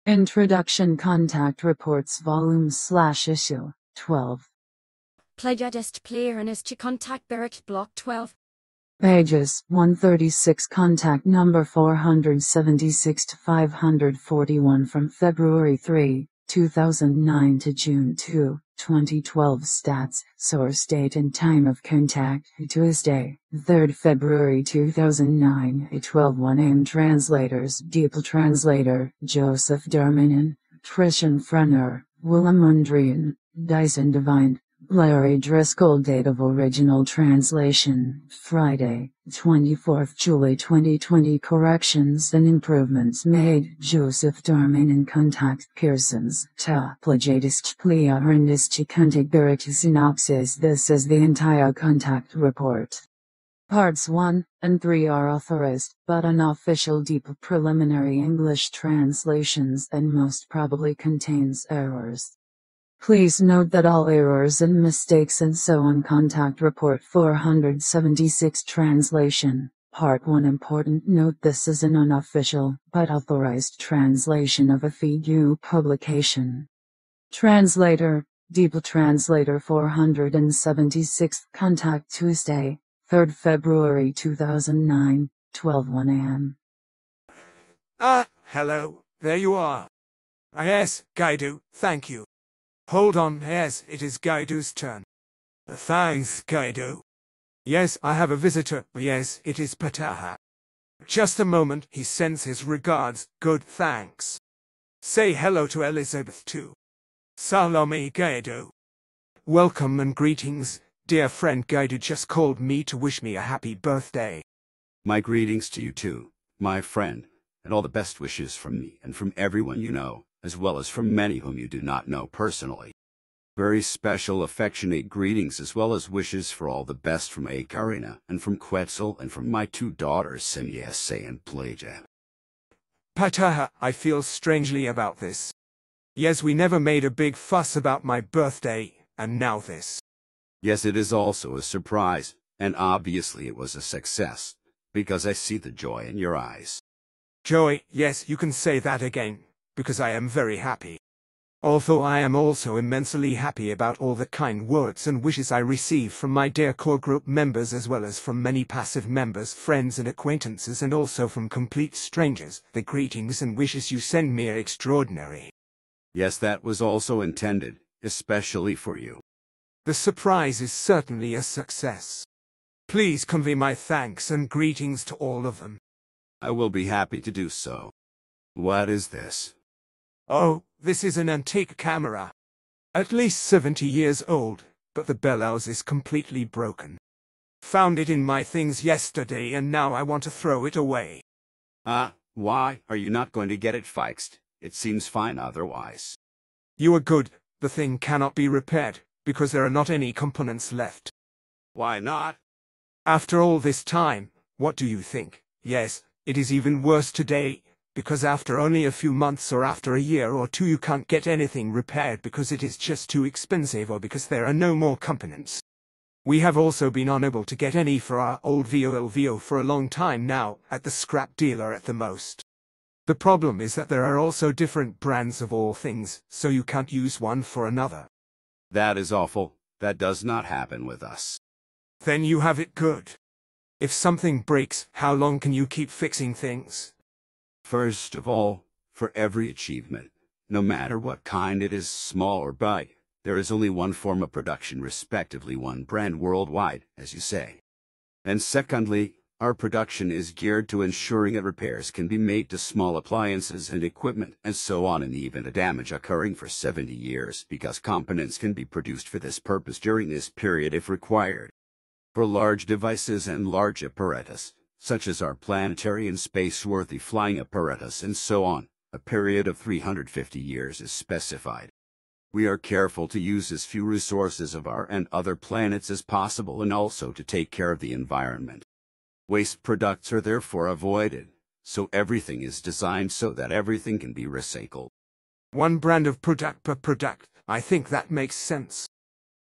Introduction Contact Reports Volume/Issue 12. Plagiarist player and is to contact Barracks Block 12. Pages 136 Contact number 476 to 541 from February 3, 2009 to June 2, 2012 Stats, source date and time of contact, Tuesday, 3rd February 2009, 12:01 am Translators, DeepL Translator, Joseph Darmanin, Christian Frenner, Willem Undrian, Dyson Divine, Larry Driscoll. Date of original translation, Friday, 24th July 2020. Corrections and improvements made. Joseph Darmanin. Contact Pearsons, Ta Plagiatist Plia Ernest Contact Barrack Synopsis. This is the entire contact report. Parts 1 and 3 are authorized, but unofficial deep preliminary English translations and most probably contains errors. Please note that all errors and mistakes and so on Contact Report 476 Translation, Part 1. Important note: this is an unofficial, but authorized translation of a FEU publication. Translator, DeepL Translator 476. Contact Tuesday, 3rd February 2009, 12:01 am. Hello, there you are. Yes, Gaidu, thank you. Hold on, yes, it is Gaidu's turn. Thanks, Gaidu. Yes, I have a visitor, yes, it is Pataha. Just a moment, he sends his regards, good thanks. Say hello to Elizabeth too. Salome, Gaidu. Welcome and greetings, dear friend. Gaidu just called me to wish me a happy birthday. My greetings to you too, my friend, and all the best wishes from me and from everyone you know, as well as from many whom you do not know personally. Very special affectionate greetings as well as wishes for all the best from Karina and from Quetzal and from my two daughters Semyese and Plaja. Pataha, I feel strangely about this. Yes, we never made a big fuss about my birthday, and now this. Yes, it is also a surprise, and obviously it was a success, because I see the joy in your eyes. Joy, yes, you can say that again, because I am very happy. Although I am also immensely happy about all the kind words and wishes I receive from my dear core group members as well as from many passive members, friends and acquaintances, and also from complete strangers. The greetings and wishes you send me are extraordinary. Yes, that was also intended, especially for you. The surprise is certainly a success. Please convey my thanks and greetings to all of them. I will be happy to do so. What is this? Oh, this is an antique camera. At least 70 years old, but the bellows is completely broken. Found it in my things yesterday and now I want to throw it away. Why are you not going to get it fixed? It seems fine otherwise. You are good. The thing cannot be repaired, because there are not any components left. Why not? After all this time, what do you think? Yes, it is even worse today, because after only a few months or after a year or two you can't get anything repaired because it is just too expensive or because there are no more components. We have also been unable to get any for our old VOLVO for a long time now, at the scrap dealer at the most. The problem is that there are also different brands of all things, so you can't use one for another. That is awful. That does not happen with us. Then you have it good. If something breaks, how long can you keep fixing things? First of all, for every achievement, no matter what kind it is, small or big, there is only one form of production, respectively one brand worldwide, as you say. And secondly, our production is geared to ensuring that repairs can be made to small appliances and equipment and so on in the event of damage occurring for 70 years, because components can be produced for this purpose during this period if required. For large devices and large apparatus, such as our planetary and space-worthy flying apparatus and so on, a period of 350 years is specified. We are careful to use as few resources of our and other planets as possible and also to take care of the environment. Waste products are therefore avoided, so everything is designed so that everything can be recycled. One brand of product per product, I think that makes sense.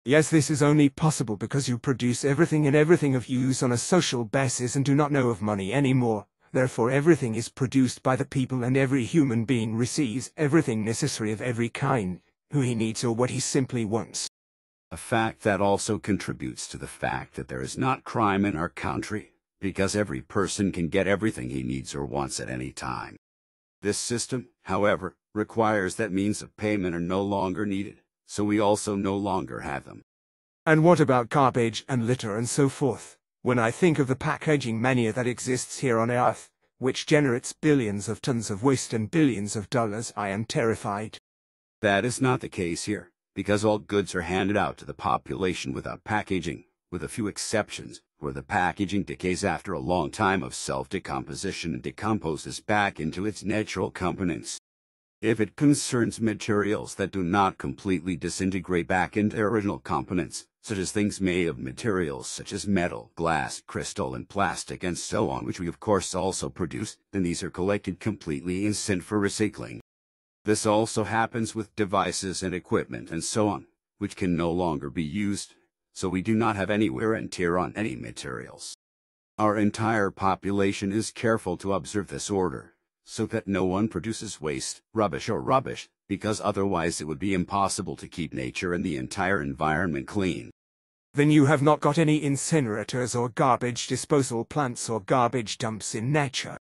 Yes, this is only possible because you produce everything and everything of use on a social basis and do not know of money anymore, therefore everything is produced by the people and every human being receives everything necessary of every kind, who he needs or what he simply wants. A fact that also contributes to the fact that there is not crime in our country, because every person can get everything he needs or wants at any time. This system, however, requires that means of payment are no longer needed, so we also no longer have them. And what about garbage and litter and so forth? When I think of the packaging mania that exists here on Earth, which generates billions of tons of waste and billions of dollars, I am terrified. That is not the case here, because all goods are handed out to the population without packaging, with a few exceptions, where the packaging decays after a long time of self-decomposition and decomposes back into its natural components. If it concerns materials that do not completely disintegrate back into their original components, such as things made of materials such as metal, glass, crystal, and plastic, and so on, which we of course also produce, then these are collected completely and sent for recycling. This also happens with devices and equipment and so on, which can no longer be used, so we do not have any wear and tear on any materials. Our entire population is careful to observe this order, so that no one produces waste, rubbish, because otherwise it would be impossible to keep nature and the entire environment clean. Then you have not got any incinerators or garbage disposal plants or garbage dumps in nature?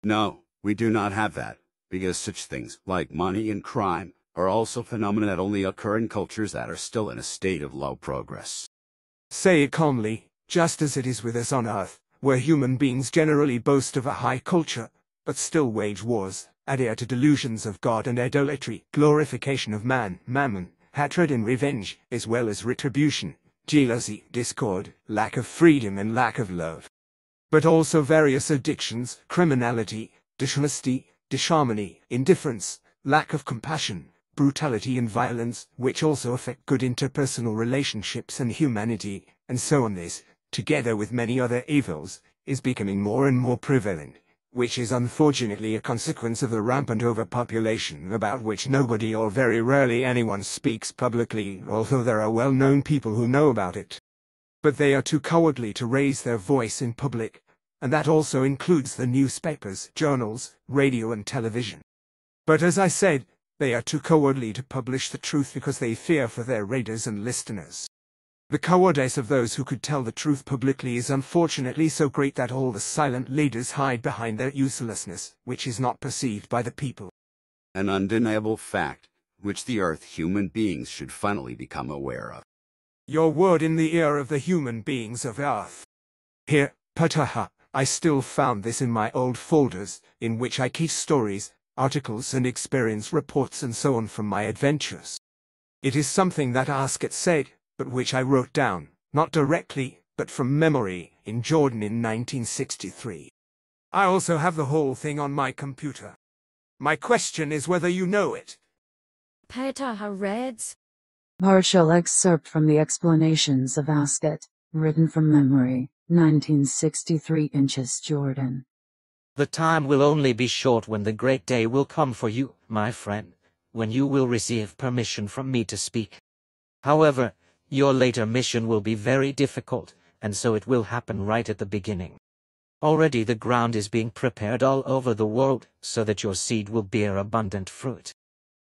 No, we do not have that, because such things, like money and crime, are also phenomena that only occur in cultures that are still in a state of low progress. Say it calmly, just as it is with us on Earth, where human beings generally boast of a high culture, but still wage wars, adhere to delusions of God and idolatry, glorification of man, mammon, hatred and revenge, as well as retribution, jealousy, discord, lack of freedom and lack of love. But also various addictions, criminality, dishonesty, disharmony, indifference, lack of compassion, brutality and violence, which also affect good interpersonal relationships and humanity, and so on. This, together with many other evils, is becoming more and more prevalent, which is unfortunately a consequence of the rampant overpopulation about which nobody or very rarely anyone speaks publicly, although there are well-known people who know about it. But they are too cowardly to raise their voice in public, and that also includes the newspapers, journals, radio and television. But as I said, they are too cowardly to publish the truth because they fear for their readers and listeners. The cowardice of those who could tell the truth publicly is unfortunately so great that all the silent leaders hide behind their uselessness, which is not perceived by the people. An undeniable fact, which the Earth human beings should finally become aware of. Your word in the ear of the human beings of Earth. Here, Pataha, I still found this in my old folders, in which I keep stories, articles and experience reports and so on from my adventures. It is something that Asket said, but which I wrote down, not directly, but from memory, in Jordan in 1963. I also have the whole thing on my computer. My question is whether you know it. Petaha reads. Partial excerpt from the Explanations of Asket, written from memory, 1963 inches Jordan. The time will only be short when the great day will come for you, my friend, when you will receive permission from me to speak. However, your later mission will be very difficult, and so it will happen right at the beginning. Already the ground is being prepared all over the world, so that your seed will bear abundant fruit.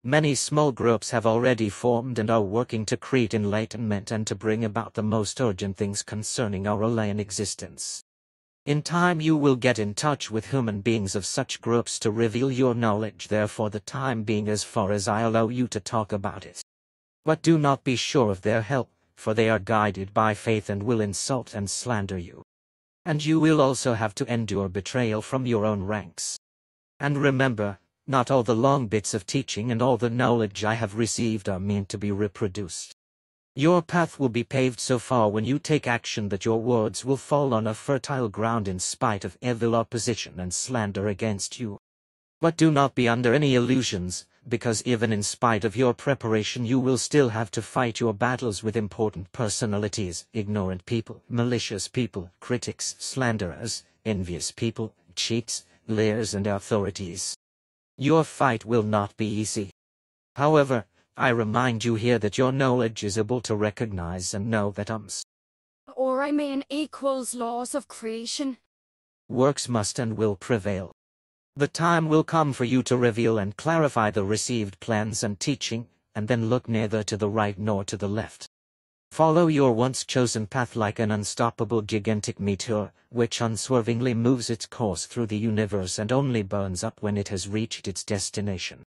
Many small groups have already formed and are working to create enlightenment and to bring about the most urgent things concerning our alien existence. In time you will get in touch with human beings of such groups to reveal your knowledge there for the time being as far as I allow you to talk about it. But do not be sure of their help, for they are guided by faith and will insult and slander you. And you will also have to endure betrayal from your own ranks. And remember, not all the long bits of teaching and all the knowledge I have received are meant to be reproduced. Your path will be paved so far when you take action that your words will fall on a fertile ground in spite of evil opposition and slander against you. But do not be under any illusions, because even in spite of your preparation you will still have to fight your battles with important personalities, ignorant people, malicious people, critics, slanderers, envious people, cheats, liars and authorities. Your fight will not be easy. However, I remind you here that your knowledge is able to recognize and know that Or I mean equals laws of creation. Works must and will prevail. The time will come for you to reveal and clarify the received plans and teaching, and then look neither to the right nor to the left. Follow your once chosen path like an unstoppable gigantic meteor, which unswervingly moves its course through the universe and only burns up when it has reached its destination.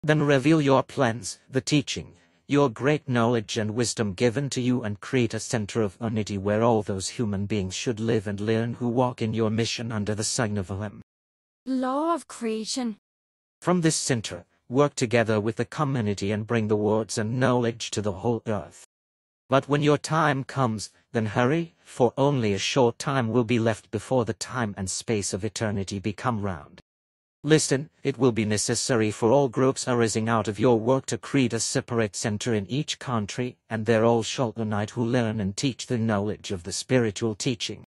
Then reveal your plans, the teaching, your great knowledge and wisdom given to you, and create a center of unity where all those human beings should live and learn who walk in your mission under the sign of Om. Law of creation. From this center, work together with the community and bring the words and knowledge to the whole earth. But when your time comes, then hurry, for only a short time will be left before the time and space of eternity become round. Listen, it will be necessary for all groups arising out of your work to create a separate center in each country, and there all shall unite who learn and teach the knowledge of the spiritual teaching.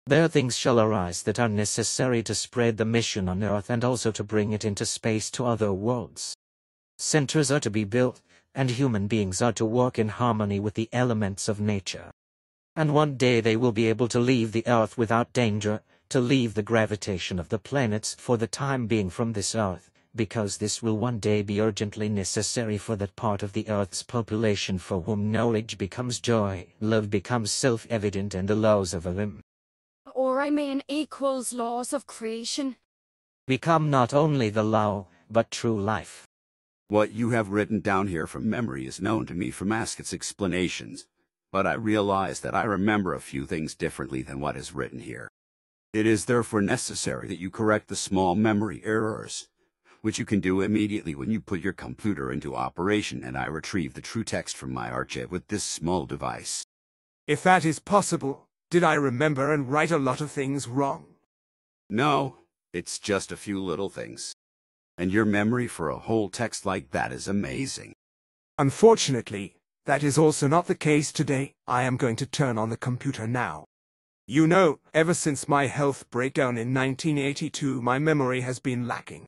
There things shall arise that are necessary to spread the mission on earth and also to bring it into space to other worlds. Centers are to be built, and human beings are to work in harmony with the elements of nature. And one day they will be able to leave the earth without danger, to leave the gravitation of the planets for the time being from this earth, because this will one day be urgently necessary for that part of the earth's population for whom knowledge becomes joy, love becomes self-evident, and the laws of Om Or I mean equals laws of creation. become not only the law, but true life. What you have written down here from memory is known to me from Asket's explanations, but I realize that I remember a few things differently than what is written here. It is therefore necessary that you correct the small memory errors, which you can do immediately when you put your computer into operation and I retrieve the true text from my archive with this small device. If that is possible, did I remember and write a lot of things wrong? No, it's just a few little things. And your memory for a whole text like that is amazing. Unfortunately, that is also not the case today. I am going to turn on the computer now. You know, ever since my health breakdown in 1982, my memory has been lacking.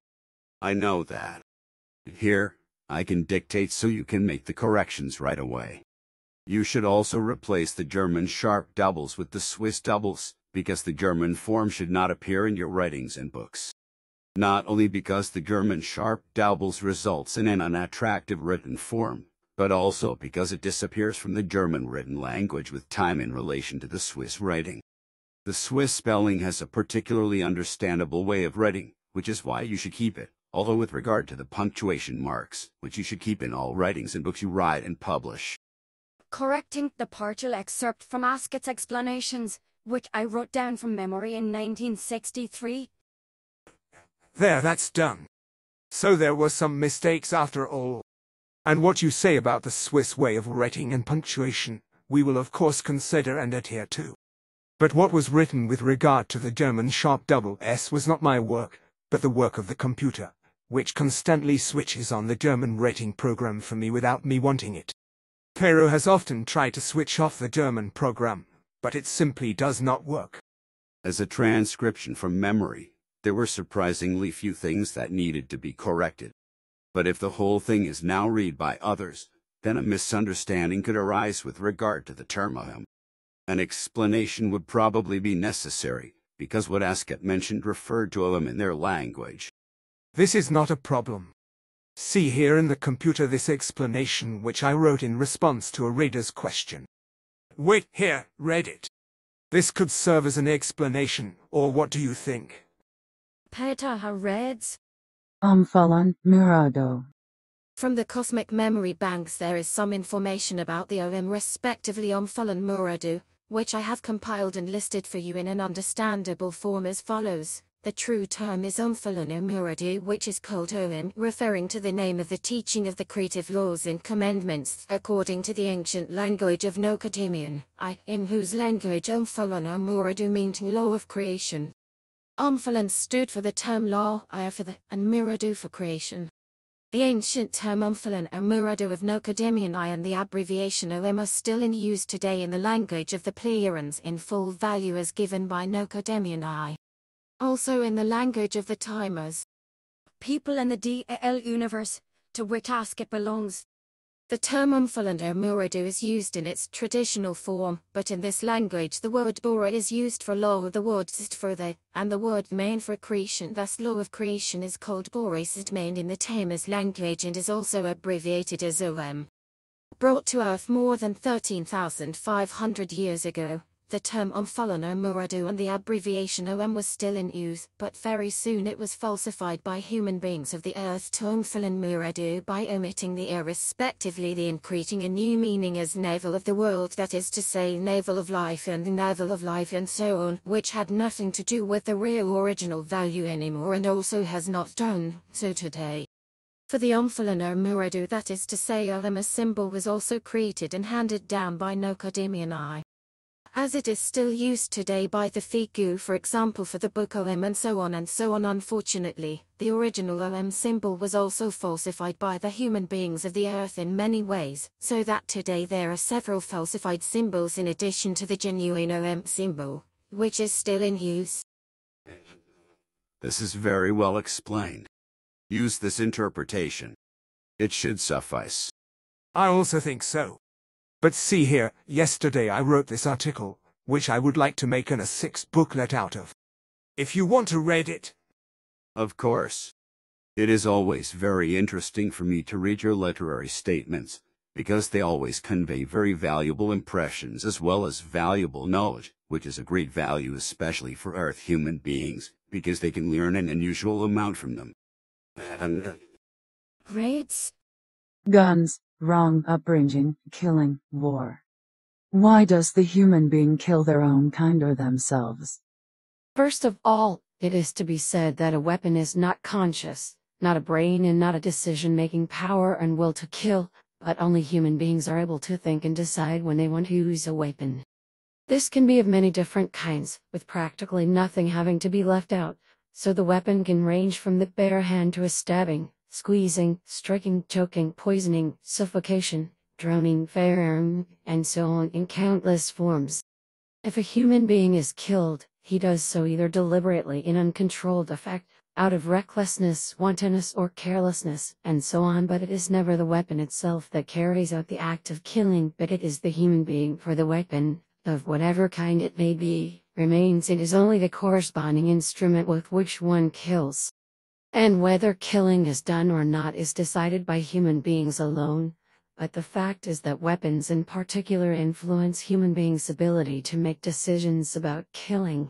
I know that. Here, I can dictate so you can make the corrections right away. You should also replace the German sharp doubles with the Swiss doubles, because the German form should not appear in your writings and books. Not only because the German sharp doubles results in an unattractive written form, but also because it disappears from the German written language with time in relation to the Swiss writing. The Swiss spelling has a particularly understandable way of writing, which is why you should keep it, although with regard to the punctuation marks, which you should keep in all writings and books you write and publish. Correcting the partial excerpt from Asket's explanations, which I wrote down from memory in 1963. There, that's done. So there were some mistakes after all. And what you say about the Swiss way of writing and punctuation, we will of course consider and adhere to. But what was written with regard to the German sharp double S was not my work, but the work of the computer, which constantly switches on the German writing program for me without me wanting it. Pero has often tried to switch off the German program, but it simply does not work. As a transcription from memory, there were surprisingly few things that needed to be corrected. But if the whole thing is now read by others, then a misunderstanding could arise with regard to the term Om. An explanation would probably be necessary, because what Asket mentioned referred to Om in their language. This is not a problem. See here in the computer this explanation which I wrote in response to a reader's question. Wait, here, read it. This could serve as an explanation, or what do you think? Peter reads. Omphalen, Mirado. From the cosmic memory banks there is some information about the Om respectively Omphalen Muradu, which I have compiled and listed for you in an understandable form as follows. The true term is Omphalen Muradu, which is called Om, referring to the name of the teaching of the creative laws and commandments according to the ancient language of Nocademian, in whose language Omphalen Muradu means law of creation. Omphalen stood for the term law, for the, and Muradu for creation. The ancient term Omphalen Muradu of Nocademian and the abbreviation Om are still in use today in the language of the Pleiadians in full value as given by Nocademian also in the language of the Timers. People in the DAL universe, to which Asket belongs. The term Umfalana Muradu is used in its traditional form, but in this language the word Bora is used for law, the word Sist for the, and the word main for creation. Thus law of creation is called Borisist main in the Tamas language and is also abbreviated as OM. Brought to earth more than 13,500 years ago, the term Umfalana Muradu and the abbreviation OM was still in use, but very soon it was falsified by human beings of the earth to Umfalan Muradu by omitting the respectively and creating a new meaning as navel of the world, that is to say navel of life and navel of life and so on, which had nothing to do with the real original value anymore and also has not done so today. For the Umfalana Muradu, that is to say a symbol was also created and handed down by Nokodemian as it is still used today by the Figu, for example for the book OM and so on and so on. Unfortunately, the original OM symbol was also falsified by the human beings of the earth in many ways, so that today there are several falsified symbols in addition to the genuine OM symbol, which is still in use. This is very well explained. Use this interpretation. It should suffice. I also think so. But see here, yesterday I wrote this article, which I would like to make an A6 booklet out of. If you want to read it. Of course. It is always very interesting for me to read your literary statements, because they always convey very valuable impressions as well as valuable knowledge, which is a great value especially for Earth human beings, because they can learn an unusual amount from them. Raids? Guns, wrong upbringing, killing, war. Why does the human being kill their own kind or themselves? First of all, it is to be said that a weapon is not conscious, not a brain and not a decision-making power and will to kill, but only human beings are able to think and decide when they want to use a weapon. This can be of many different kinds, with practically nothing having to be left out, so the weapon can range from the bare hand to a stabbing, squeezing, striking, choking, poisoning, suffocation, drowning, firearm, and so on in countless forms. If a human being is killed, he does so either deliberately in uncontrolled affect, out of recklessness, wantonness or carelessness, and so on, but it is never the weapon itself that carries out the act of killing, but it is the human being, for the weapon, of whatever kind it may be, remains it is only the corresponding instrument with which one kills. And whether killing is done or not is decided by human beings alone, but the fact is that weapons in particular influence human beings' ability to make decisions about killing.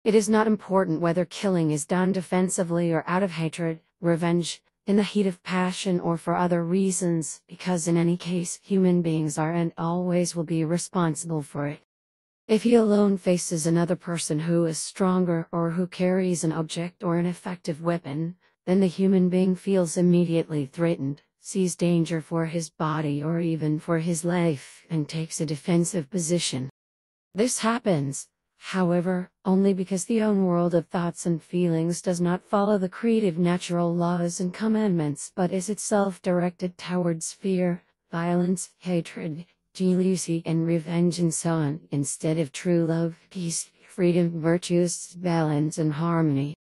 It is not important whether killing is done defensively or out of hatred, revenge, in the heat of passion or for other reasons, because in any case human beings are and always will be responsible for it. If he alone faces another person who is stronger or who carries an object or an effective weapon, then the human being feels immediately threatened, sees danger for his body or even for his life, and takes a defensive position. This happens, however, only because the own world of thoughts and feelings does not follow the creative natural laws and commandments, but is itself directed towards fear, violence, hatred, jealousy and revenge and so on, instead of true love, peace, freedom, virtues, balance and harmony.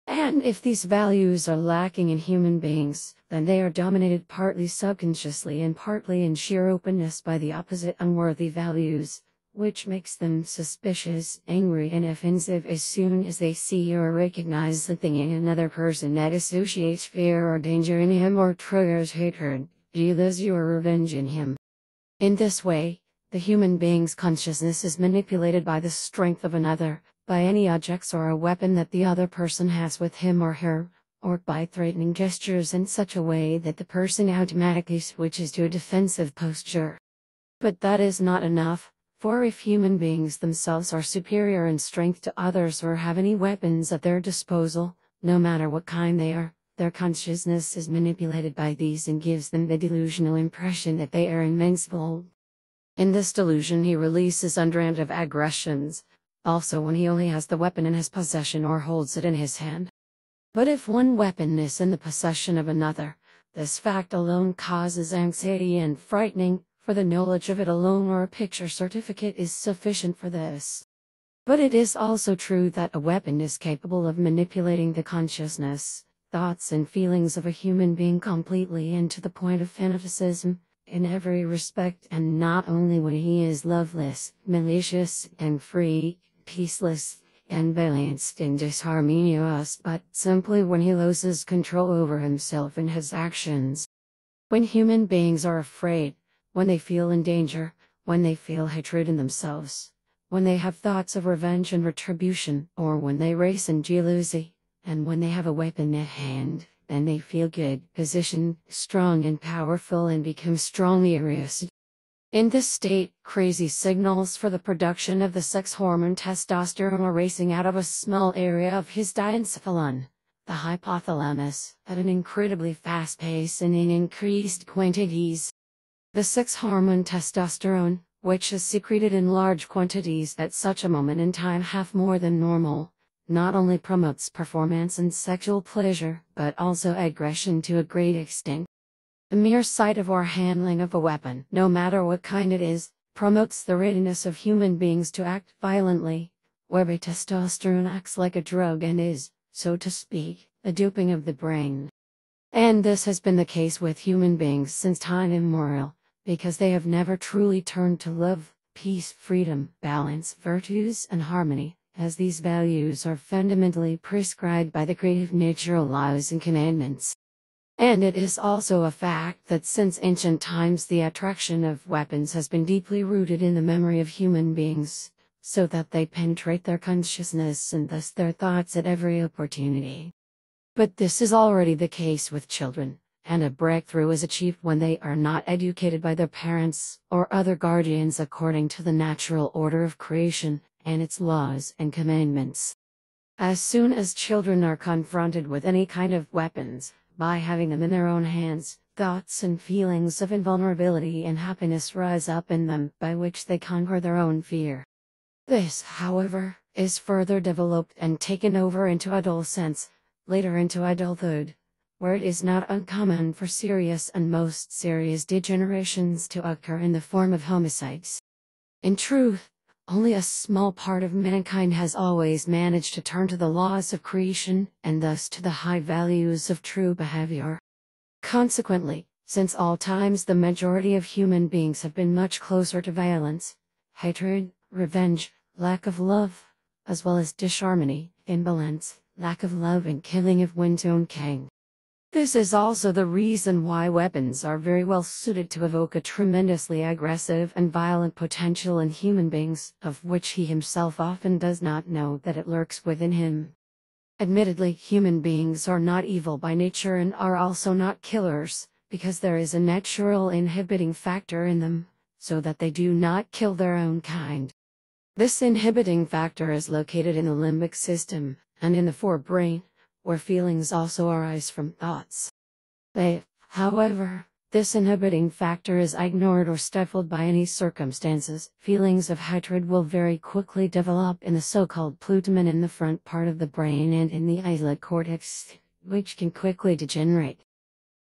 And if these values are lacking in human beings, then they are dominated partly subconsciously and partly in sheer openness by the opposite unworthy values, which makes them suspicious, angry and offensive as soon as they see or recognize something in another person that associates fear or danger in him or triggers hatred, jealousy or revenge in him. In this way, the human being's consciousness is manipulated by the strength of another, by any objects or a weapon that the other person has with him or her, or by threatening gestures in such a way that the person automatically switches to a defensive posture. But that is not enough, for if human beings themselves are superior in strength to others or have any weapons at their disposal, no matter what kind they are, their consciousness is manipulated by these and gives them the delusional impression that they are invincible. In this delusion he releases undramatic aggressions, also when he only has the weapon in his possession or holds it in his hand. But if one weapon is in the possession of another, this fact alone causes anxiety and frightening, for the knowledge of it alone or a picture certificate is sufficient for this. But it is also true that a weapon is capable of manipulating the consciousness, thoughts and feelings of a human being completely and to the point of fanaticism, in every respect, and not only when he is loveless, malicious, and free, peaceless, and balanced and disharmonious, but simply when he loses control over himself and his actions. When human beings are afraid, when they feel in danger, when they feel hatred in themselves, when they have thoughts of revenge and retribution, or when they race in jealousy, and when they have a weapon at hand, then they feel good, positioned, strong and powerful, and become strongly irascible. In this state, crazy signals for the production of the sex hormone testosterone are racing out of a small area of his diencephalon, the hypothalamus, at an incredibly fast pace and in increased quantities. The sex hormone testosterone, which is secreted in large quantities at such a moment in time half more than normal, not only promotes performance and sexual pleasure, but also aggression to a great extent. The mere sight of or handling of a weapon, no matter what kind it is, promotes the readiness of human beings to act violently, whereby testosterone acts like a drug and is, so to speak, a doping of the brain. And this has been the case with human beings since time immemorial, because they have never truly turned to love, peace, freedom, balance, virtues, and harmony, as these values are fundamentally prescribed by the creative natural laws and commandments. And it is also a fact that since ancient times the attraction of weapons has been deeply rooted in the memory of human beings, so that they penetrate their consciousness and thus their thoughts at every opportunity. But this is already the case with children, and a breakthrough is achieved when they are not educated by their parents or other guardians according to the natural order of creation and its laws and commandments. As soon as children are confronted with any kind of weapons, by having them in their own hands, thoughts and feelings of invulnerability and happiness rise up in them, by which they conquer their own fear. This, however, is further developed and taken over into adolescence, later into adulthood, where it is not uncommon for serious and most serious degenerations to occur in the form of homicides. In truth, only a small part of mankind has always managed to turn to the laws of creation and thus to the high values of true behavior. Consequently, since all times the majority of human beings have been much closer to violence, hatred, revenge, lack of love, as well as disharmony, imbalance, lack of love and killing of one's own king. This is also the reason why weapons are very well suited to evoke a tremendously aggressive and violent potential in human beings, of which he himself often does not know that it lurks within him. Admittedly, human beings are not evil by nature and are also not killers, because there is a natural inhibiting factor in them, so that they do not kill their own kind. This inhibiting factor is located in the limbic system, and in the forebrain, where feelings also arise from thoughts. However, this inhibiting factor is ignored or stifled by any circumstances. Feelings of hatred will very quickly develop in the so-called putamen in the front part of the brain and in the islet cortex, which can quickly degenerate.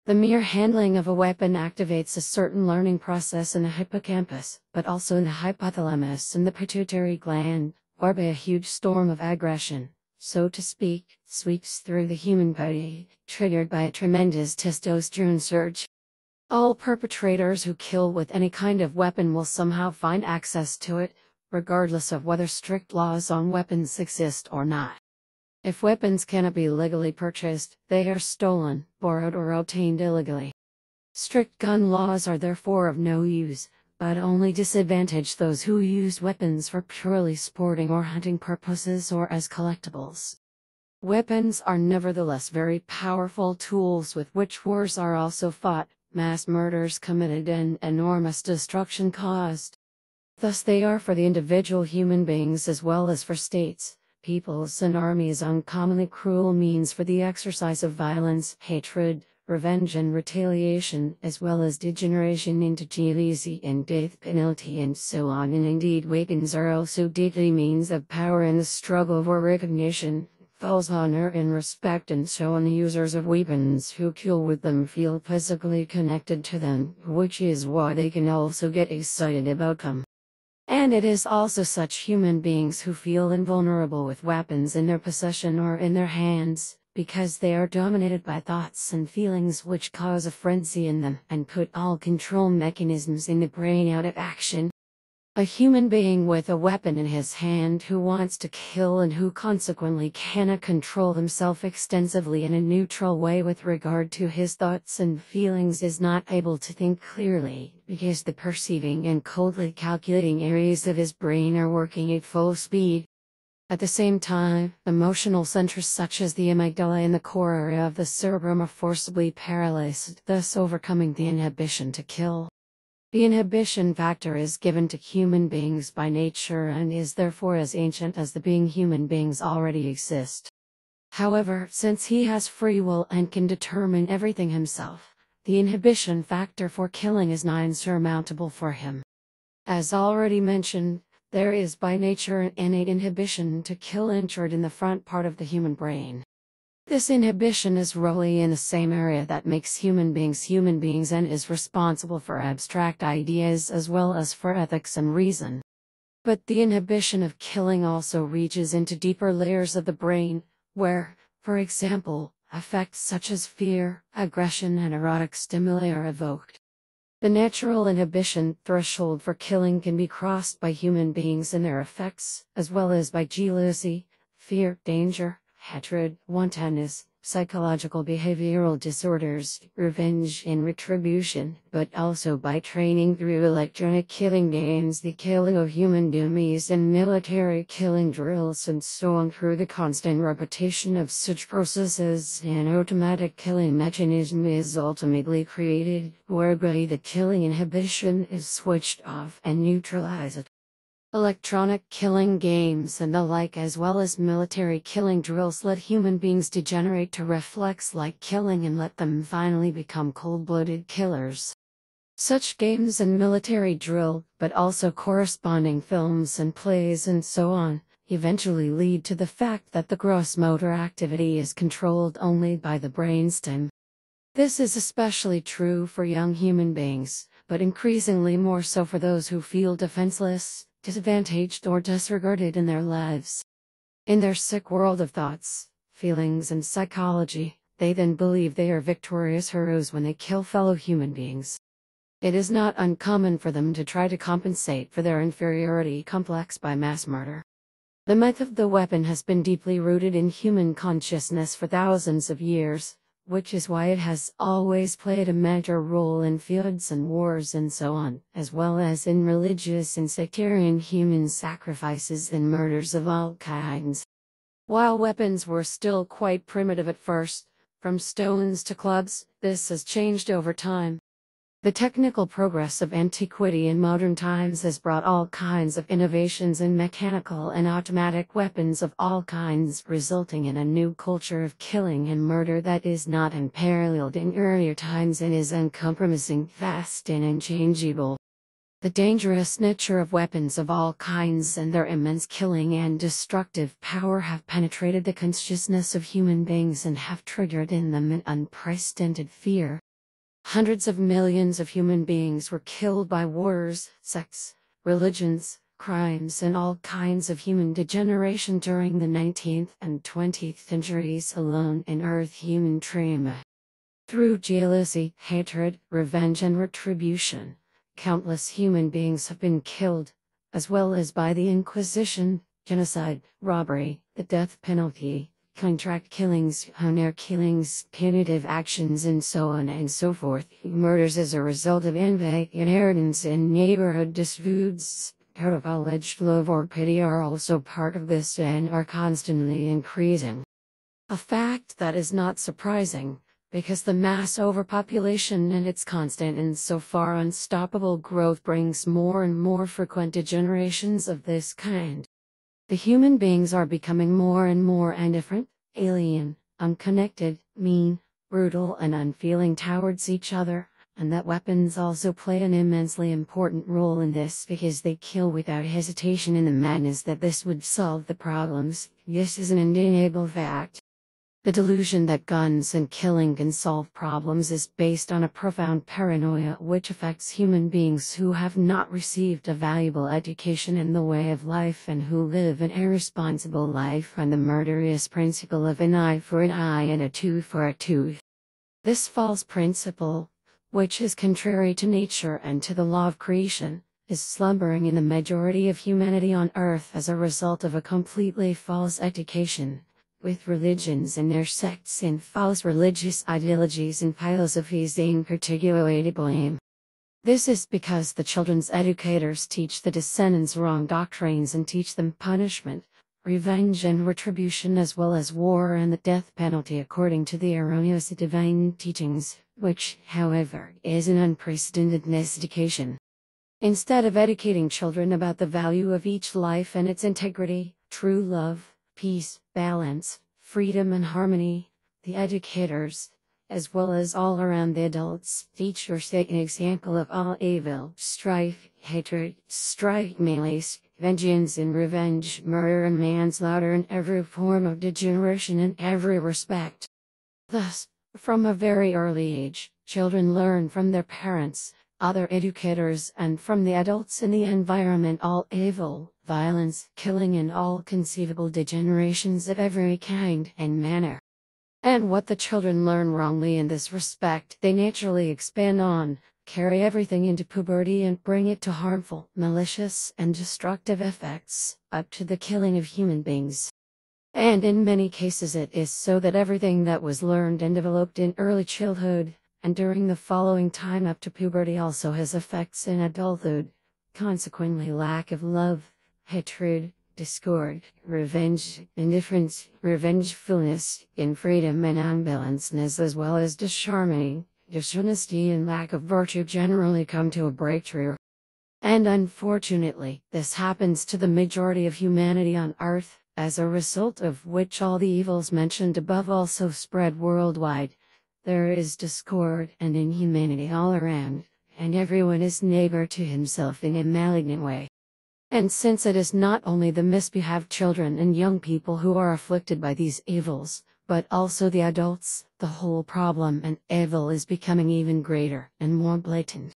The mere handling of a weapon activates a certain learning process in the hippocampus, but also in the hypothalamus and the pituitary gland, whereby a huge storm of aggression, so to speak, sweeps through the human body, triggered by a tremendous testosterone surge. All perpetrators who kill with any kind of weapon will somehow find access to it, regardless of whether strict laws on weapons exist or not. If weapons cannot be legally purchased, they are stolen, borrowed or obtained illegally. Strict gun laws are therefore of no use, but only disadvantage those who use weapons for purely sporting or hunting purposes or as collectibles. Weapons are nevertheless very powerful tools with which wars are also fought, mass murders committed and enormous destruction caused. Thus they are for the individual human beings as well as for states, peoples and armies uncommonly cruel means for the exercise of violence, hatred, revenge and retaliation, as well as degeneration into jealousy and death penalty and so on. And indeed weapons are also deadly means of power in the struggle for recognition, false honor and respect, and so on. The users of weapons who kill with them feel physically connected to them, which is why they can also get excited about them. And it is also such human beings who feel invulnerable with weapons in their possession or in their hands, because they are dominated by thoughts and feelings which cause a frenzy in them and put all control mechanisms in the brain out of action. A human being with a weapon in his hand who wants to kill and who consequently cannot control himself extensively in a neutral way with regard to his thoughts and feelings is not able to think clearly, because the perceiving and coldly calculating areas of his brain are working at full speed. At the same time, emotional centers such as the amygdala and the core area of the cerebrum are forcibly paralyzed, thus overcoming the inhibition to kill. The inhibition factor is given to human beings by nature and is therefore as ancient as the being human beings already exist. However, since he has free will and can determine everything himself, the inhibition factor for killing is not insurmountable for him. As already mentioned, there is by nature an innate inhibition to kill entered in the front part of the human brain. This inhibition is really in the same area that makes human beings and is responsible for abstract ideas as well as for ethics and reason. But the inhibition of killing also reaches into deeper layers of the brain, where, for example, affects such as fear, aggression, and erotic stimuli are evoked. The natural inhibition threshold for killing can be crossed by human beings and their effects, as well as by jealousy, fear, danger, hatred, wantonness, psychological behavioral disorders, revenge and retribution, but also by training through electronic killing games, the killing of human dummies and military killing drills and so on. Through the constant repetition of such processes, an automatic killing mechanism is ultimately created, whereby the killing inhibition is switched off and neutralized. Electronic killing games and the like as well as military killing drills let human beings degenerate to reflex-like killing and let them finally become cold-blooded killers. Such games and military drill, but also corresponding films and plays and so on, eventually lead to the fact that the gross motor activity is controlled only by the brainstem. This is especially true for young human beings, but increasingly more so for those who feel defenseless, disadvantaged or disregarded in their lives. In their sick world of thoughts, feelings and psychology, they then believe they are victorious heroes when they kill fellow human beings. It is not uncommon for them to try to compensate for their inferiority complex by mass murder. The myth of the weapon has been deeply rooted in human consciousness for thousands of years, which is why it has always played a major role in feuds and wars and so on, as well as in religious and sectarian human sacrifices and murders of all kinds. While weapons were still quite primitive at first, from stones to clubs, this has changed over time. The technical progress of antiquity and modern times has brought all kinds of innovations in mechanical and automatic weapons of all kinds, resulting in a new culture of killing and murder that is not unparalleled in earlier times and is uncompromising, vast and unchangeable. The dangerous nature of weapons of all kinds and their immense killing and destructive power have penetrated the consciousness of human beings and have triggered in them an unprecedented fear. Hundreds of millions of human beings were killed by wars, sects, religions, crimes and all kinds of human degeneration during the 19th and 20th centuries alone in Earth human trauma. Through jealousy, hatred, revenge and retribution, countless human beings have been killed, as well as by the Inquisition, genocide, robbery, the death penalty, contract killings, honor killings, punitive actions and so on and so forth. Murders as a result of envy, inheritance and neighborhood disputes, out of alleged love or pity are also part of this and are constantly increasing. A fact that is not surprising, because the mass overpopulation and its constant and so far unstoppable growth brings more and more frequent degenerations of this kind. The human beings are becoming more and more indifferent, alien, unconnected, mean, brutal and unfeeling towards each other, and that weapons also play an immensely important role in this because they kill without hesitation in the madness that this would solve the problems. This is an undeniable fact. The delusion that guns and killing can solve problems is based on a profound paranoia which affects human beings who have not received a valuable education in the way of life and who live an irresponsible life on the murderous principle of an eye for an eye and a tooth for a tooth. This false principle, which is contrary to nature and to the law of creation, is slumbering in the majority of humanity on earth as a result of a completely false education, with religions and their sects and false religious ideologies and philosophies being particularly to blame. This is because the children's educators teach the descendants wrong doctrines and teach them punishment, revenge and retribution as well as war and the death penalty according to the erroneous divine teachings, which, however, is an unprecedented miseducation. Instead of educating children about the value of each life and its integrity, true love, peace, balance, freedom and harmony, the educators, as well as all around the adults, teach or set an example of all evil, strife, hatred, malice, vengeance and revenge, murder and manslaughter and every form of degeneration in every respect. Thus, from a very early age, children learn from their parents, other educators and from the adults in the environment all evil, violence, killing and all conceivable degenerations of every kind and manner. And what the children learn wrongly in this respect they naturally expand on, carry everything into puberty and bring it to harmful, malicious and destructive effects, up to the killing of human beings. And in many cases it is so that everything that was learned and developed in early childhood, and during the following time up to puberty also has effects in adulthood, consequently lack of love, hatred, discord, revenge, indifference, revengefulness, infreedom and unbalancedness as well as disharmony, dishonesty and lack of virtue generally come to a breakthrough. And unfortunately, this happens to the majority of humanity on earth, as a result of which all the evils mentioned above also spread worldwide. There is discord and inhumanity all around, and everyone is neighbor to himself in a malignant way. And since it is not only the misbehaved children and young people who are afflicted by these evils, but also the adults, the whole problem and evil is becoming even greater and more blatant.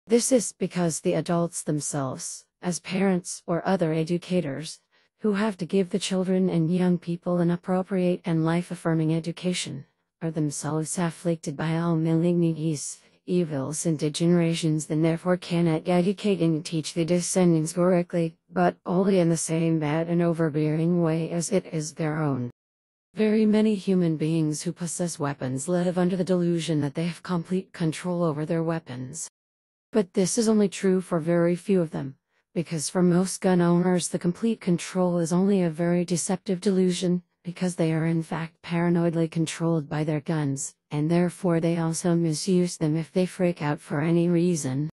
This is because the adults themselves, as parents or other educators, who have to give the children and young people an appropriate and life-affirming education, are themselves afflicted by all malignities, evils and degenerations and therefore cannot educate and teach the descendants correctly, but only in the same bad and overbearing way as it is their own. Very many human beings who possess weapons live under the delusion that they have complete control over their weapons. But this is only true for very few of them, because for most gun owners the complete control is only a very deceptive delusion, because they are in fact paranoidly controlled by their guns, and therefore they also misuse them if they freak out for any reason.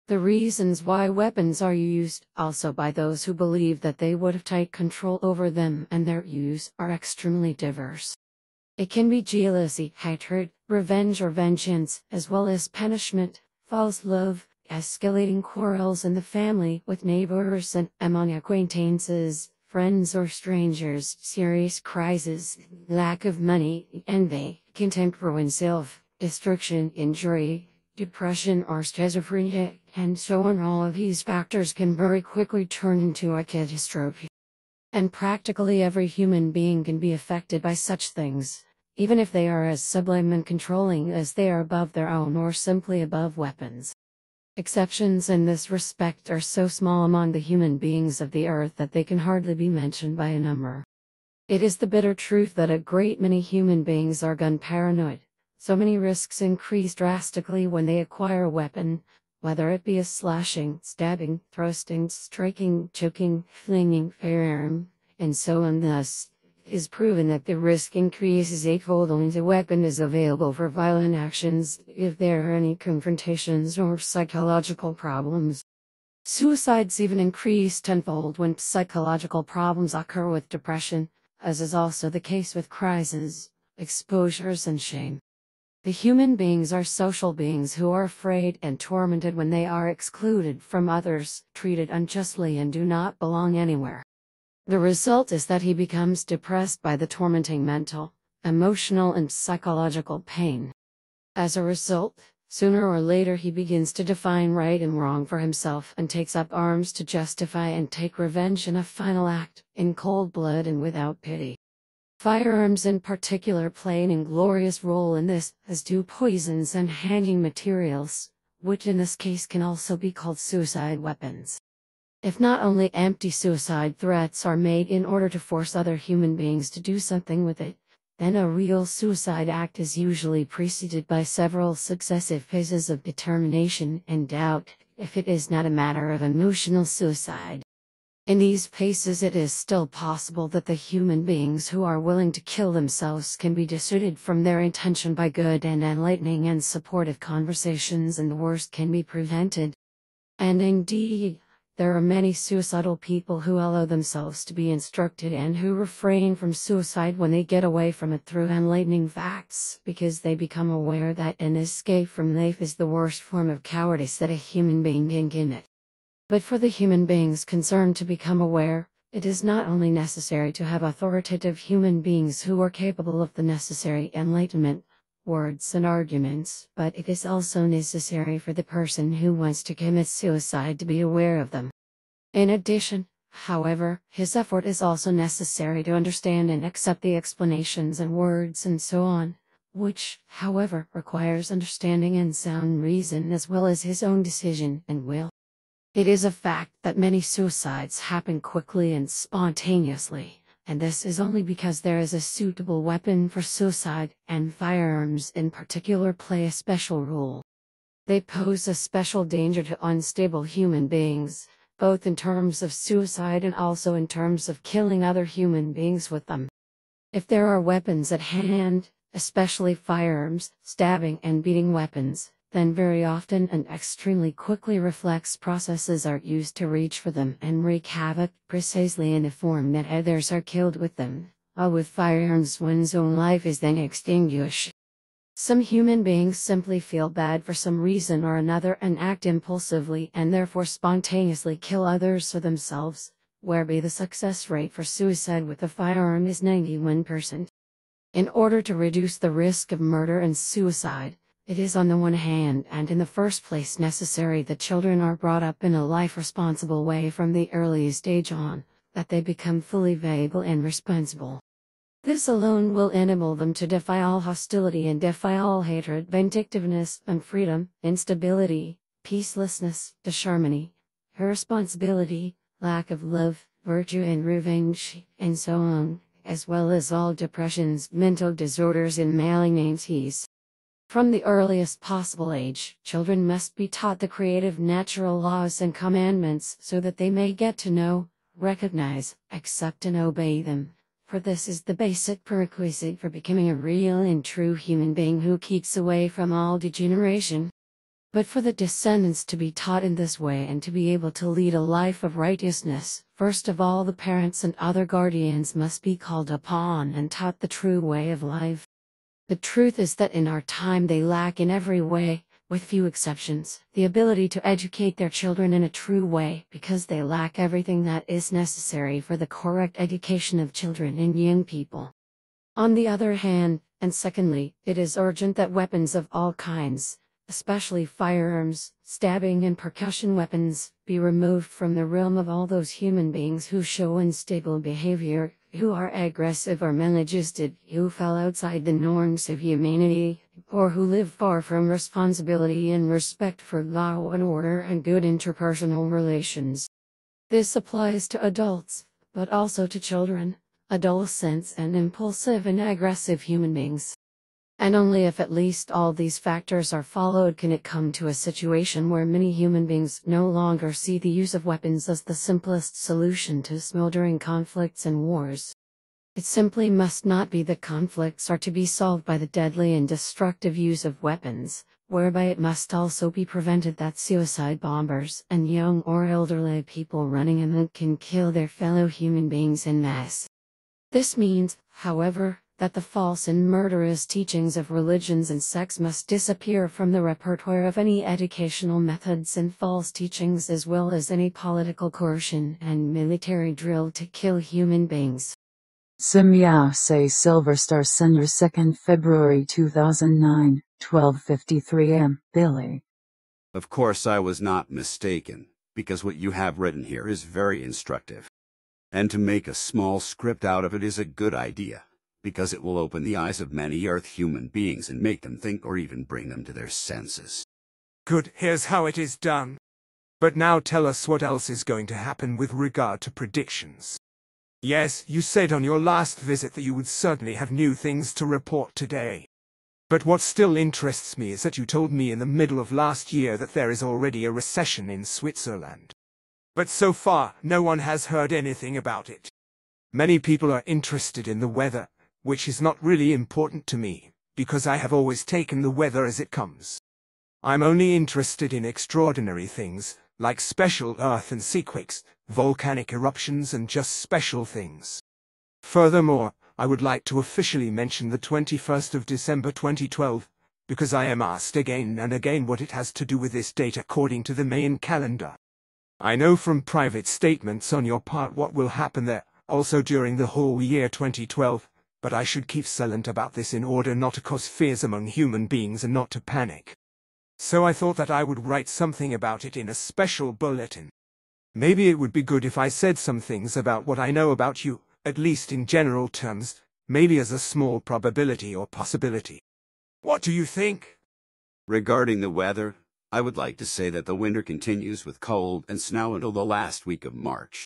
The reasons why weapons are used, also by those who believe that they would have tight control over them and their use, are extremely diverse. It can be jealousy, hatred, revenge or vengeance, as well as punishment, false love, escalating quarrels in the family with neighbors and among acquaintances, friends or strangers, serious crises, lack of money, envy, contempt for oneself, destruction, injury, depression or schizophrenia, and so on. All of these factors can very quickly turn into a catastrophe. And practically every human being can be affected by such things, even if they are as sublime and controlling as they are above their own or simply above weapons. Exceptions in this respect are so small among the human beings of the earth that they can hardly be mentioned by a number. It is the bitter truth that a great many human beings are gun paranoid. So many risks increase drastically when they acquire a weapon, whether it be a slashing, stabbing, thrusting, striking, choking, flinging firearm, and so on. Thus, it is proven that the risk increases eightfold when the weapon is available for violent actions, if there are any confrontations or psychological problems. Suicides even increase tenfold when psychological problems occur with depression, as is also the case with crises, exposures and shame. The human beings are social beings who are afraid and tormented when they are excluded from others, treated unjustly and do not belong anywhere. The result is that he becomes depressed by the tormenting mental, emotional and psychological pain. As a result, sooner or later he begins to define right and wrong for himself and takes up arms to justify and take revenge in a final act, in cold blood and without pity. Firearms in particular play an inglorious role in this, as do poisons and hanging materials, which in this case can also be called suicide weapons. If not only empty suicide threats are made in order to force other human beings to do something with it, then a real suicide act is usually preceded by several successive phases of determination and doubt, if it is not a matter of emotional suicide. In these phases it is still possible that the human beings who are willing to kill themselves can be dissuaded from their intention by good and enlightening and supportive conversations, and the worst can be prevented. And indeed, there are many suicidal people who allow themselves to be instructed and who refrain from suicide when they get away from it through enlightening facts, because they become aware that an escape from life is the worst form of cowardice that a human being can commit. But for the human beings concerned to become aware, it is not only necessary to have authoritative human beings who are capable of the necessary enlightenment, words and arguments, but it is also necessary for the person who wants to commit suicide to be aware of them. In addition, however, his effort is also necessary to understand and accept the explanations and words and so on, which, however, requires understanding and sound reason as well as his own decision and will. It is a fact that many suicides happen quickly and spontaneously, and this is only because there is a suitable weapon for suicide, and firearms in particular play a special role. They pose a special danger to unstable human beings, both in terms of suicide and also in terms of killing other human beings with them. If there are weapons at hand, especially firearms, stabbing and beating weapons, then very often and extremely quickly reflex processes are used to reach for them and wreak havoc precisely in the form that others are killed with them, while with firearms one's own life is then extinguished. Some human beings simply feel bad for some reason or another and act impulsively and therefore spontaneously kill others or themselves, whereby the success rate for suicide with a firearm is 91%. In order to reduce the risk of murder and suicide, it is on the one hand and in the first place necessary that children are brought up in a life-responsible way from the earliest age on, that they become fully viable and responsible. This alone will enable them to defy all hostility and defy all hatred, vindictiveness, unfreedom, instability, peacelessness, disharmony, irresponsibility, lack of love, virtue and revenge, and so on, as well as all depressions, mental disorders and malignancies. From the earliest possible age, children must be taught the creative natural laws and commandments so that they may get to know, recognize, accept and obey them, for this is the basic prerequisite for becoming a real and true human being who keeps away from all degeneration. But for the descendants to be taught in this way and to be able to lead a life of righteousness, first of all the parents and other guardians must be called upon and taught the true way of life. The truth is that in our time they lack in every way, with few exceptions, the ability to educate their children in a true way because they lack everything that is necessary for the correct education of children and young people. On the other hand, and secondly, it is urgent that weapons of all kinds, especially firearms, stabbing and percussion weapons, be removed from the realm of all those human beings who show unstable behavior, who are aggressive or maladjusted, who fell outside the norms of humanity, or who live far from responsibility and respect for law and order and good interpersonal relations. This applies to adults, but also to children, adolescents and impulsive and aggressive human beings. And only if at least all these factors are followed can it come to a situation where many human beings no longer see the use of weapons as the simplest solution to smoldering conflicts and wars. It simply must not be that conflicts are to be solved by the deadly and destructive use of weapons, whereby it must also be prevented that suicide bombers and young or elderly people running amok can kill their fellow human beings en masse. This means, however, that the false and murderous teachings of religions and sects must disappear from the repertoire of any educational methods and false teachings as well as any political coercion and military drill to kill human beings. Simyao Say Silver Star Senior 2nd February 2009, 12:53 am, Billy. Of course I was not mistaken, because what you have written here is very instructive. And to make a small script out of it is a good idea, because it will open the eyes of many Earth human beings and make them think or even bring them to their senses. Good, here's how it is done. But now tell us what else is going to happen with regard to predictions. Yes, you said on your last visit that you would certainly have new things to report today. But what still interests me is that you told me in the middle of last year that there is already a recession in Switzerland. But so far, no one has heard anything about it. Many people are interested in the weather, which is not really important to me, because I have always taken the weather as it comes. I'm only interested in extraordinary things, like special earth and sea quakes, volcanic eruptions and just special things. Furthermore, I would like to officially mention the 21st of December 2012, because I am asked again and again what it has to do with this date according to the Mayan calendar. I know from private statements on your part what will happen there, also during the whole year 2012, but I should keep silent about this in order not to cause fears among human beings and not to panic. So I thought that I would write something about it in a special bulletin. Maybe it would be good if I said some things about what I know about you, at least in general terms, maybe as a small probability or possibility. What do you think? Regarding the weather, I would like to say that the winter continues with cold and snow until the last week of March.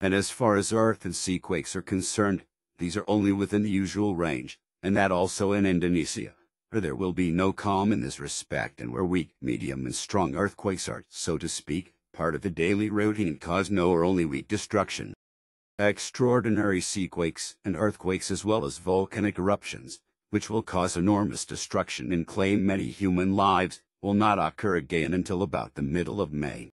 And as far as earth and sea quakes are concerned, these are only within the usual range, and that also in Indonesia, where there will be no calm in this respect and where weak, medium and strong earthquakes are, so to speak, part of the daily routine and cause no or only weak destruction. Extraordinary sea quakes and earthquakes as well as volcanic eruptions, which will cause enormous destruction and claim many human lives, will not occur again until about the middle of May.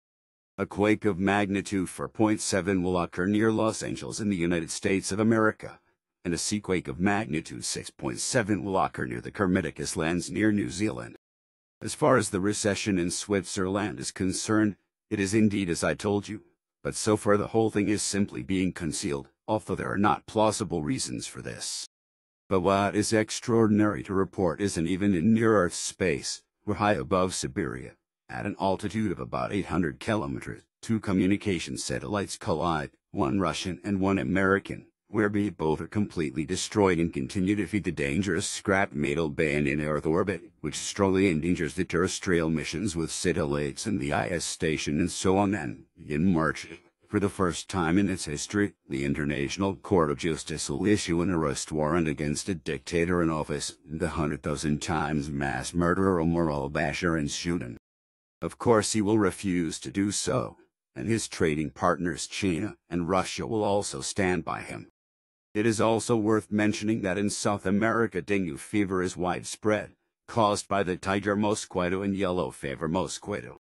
A quake of magnitude 4.7 will occur near Los Angeles in the United States of America, and a sea quake of magnitude 6.7 will occur near the Kermadec Islands near New Zealand. As far as the recession in Switzerland is concerned, it is indeed as I told you, but so far the whole thing is simply being concealed, although there are not plausible reasons for this. But what is extraordinary to report isn't even in near-Earth space. We're high above Siberia, at an altitude of about 800 kilometers, two communication satellites collide, one Russian and one American, whereby both are completely destroyed and continue to feed the dangerous scrap metal band in Earth orbit, which strongly endangers the terrestrial missions with satellites and the IS station and so on. And in March, for the first time in its history, the International Court of Justice will issue an arrest warrant against a dictator in office, the 100,000 times mass murderer Omar al-Bashir in Sudan. Of course he will refuse to do so, and his trading partners China and Russia will also stand by him. It is also worth mentioning that in South America dengue fever is widespread, caused by the tiger mosquito and yellow fever mosquito.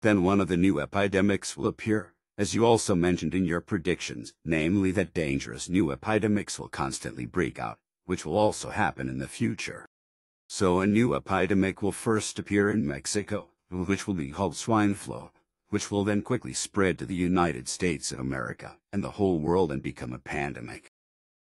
Then one of the new epidemics will appear, as you also mentioned in your predictions, namely that dangerous new epidemics will constantly break out, which will also happen in the future. So a new epidemic will first appear in Mexico, which will be called swine flu, which will then quickly spread to the United States of America and the whole world and become a pandemic.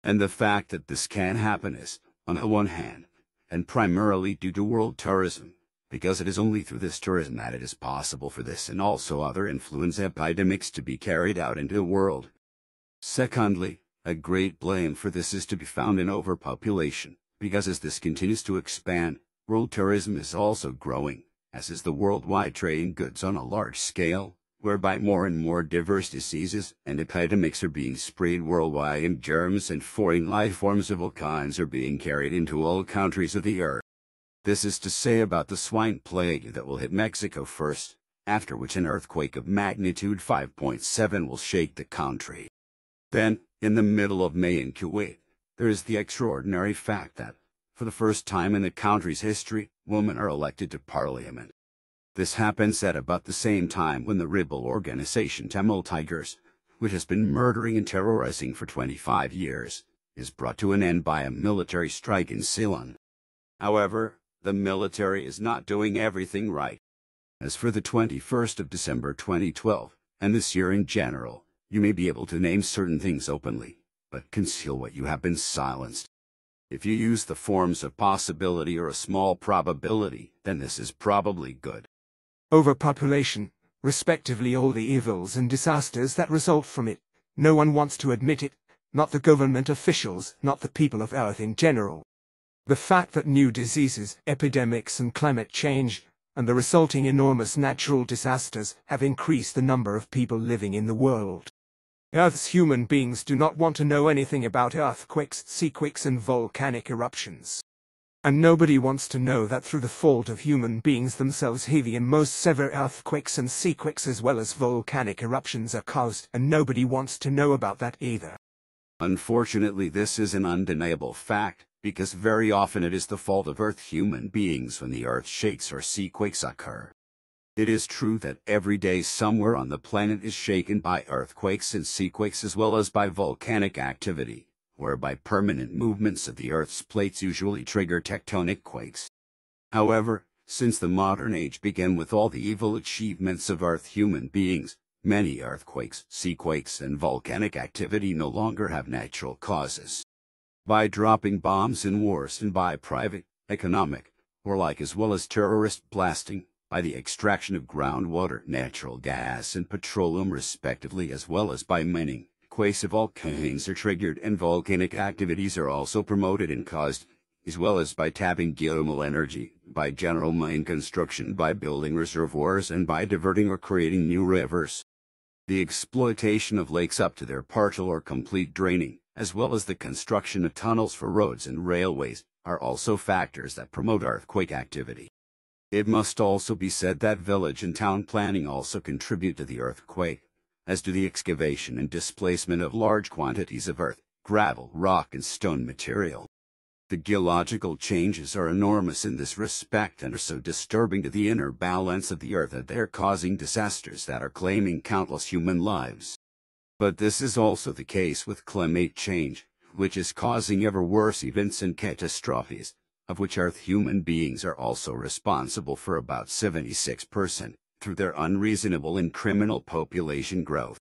And the fact that this can happen is, on the one hand, and primarily due to world tourism, because it is only through this tourism that it is possible for this and also other influenza epidemics to be carried out into the world. Secondly, a great blame for this is to be found in overpopulation, because as this continues to expand, world tourism is also growing, as is the worldwide trade in goods on a large scale, whereby more and more diverse diseases and epidemics are being spread worldwide and germs and foreign life forms of all kinds are being carried into all countries of the earth. This is to say about the swine plague that will hit Mexico first, after which an earthquake of magnitude 5.7 will shake the country. Then, in the middle of May in Kuwait, there is the extraordinary fact that, for the first time in the country's history, women are elected to parliament. This happens at about the same time when the rebel organization Tamil Tigers, which has been murdering and terrorizing for 25 years, is brought to an end by a military strike in Ceylon. However, the military is not doing everything right. As for the 21st of December 2012, and this year in general, you may be able to name certain things openly, but conceal what you have been silenced. If you use the forms of possibility or a small probability, then this is probably good. Overpopulation, respectively all the evils and disasters that result from it. No one wants to admit it, not the government officials, not the people of Earth in general. The fact that new diseases, epidemics and climate change, and the resulting enormous natural disasters have increased the number of people living in the world. Earth's human beings do not want to know anything about earthquakes, seaquakes and volcanic eruptions. And nobody wants to know that through the fault of human beings themselves heavy and most severe earthquakes and seaquakes as well as volcanic eruptions are caused, and nobody wants to know about that either. Unfortunately, this is an undeniable fact, because very often it is the fault of Earth human beings when the Earth shakes or seaquakes occur. It is true that every day somewhere on the planet is shaken by earthquakes and seaquakes as well as by volcanic activity, whereby permanent movements of the Earth's plates usually trigger tectonic quakes. However, since the modern age began with all the evil achievements of Earth human beings, many earthquakes, seaquakes and volcanic activity no longer have natural causes. By dropping bombs in wars and by private, economic, warlike as well as terrorist blasting, by the extraction of groundwater, natural gas and petroleum respectively as well as by mining, quakes of all kinds are triggered and volcanic activities are also promoted and caused, as well as by tapping geothermal energy, by general mine construction, by building reservoirs and by diverting or creating new rivers. The exploitation of lakes up to their partial or complete draining, as well as the construction of tunnels for roads and railways, are also factors that promote earthquake activity. It must also be said that village and town planning also contribute to the earthquake, as do the excavation and displacement of large quantities of earth, gravel, rock and stone material. The geological changes are enormous in this respect and are so disturbing to the inner balance of the earth that they are causing disasters that are claiming countless human lives. But this is also the case with climate change, which is causing ever worse events and catastrophes, of which Earth human beings are also responsible for about 76%, through their unreasonable and criminal population growth.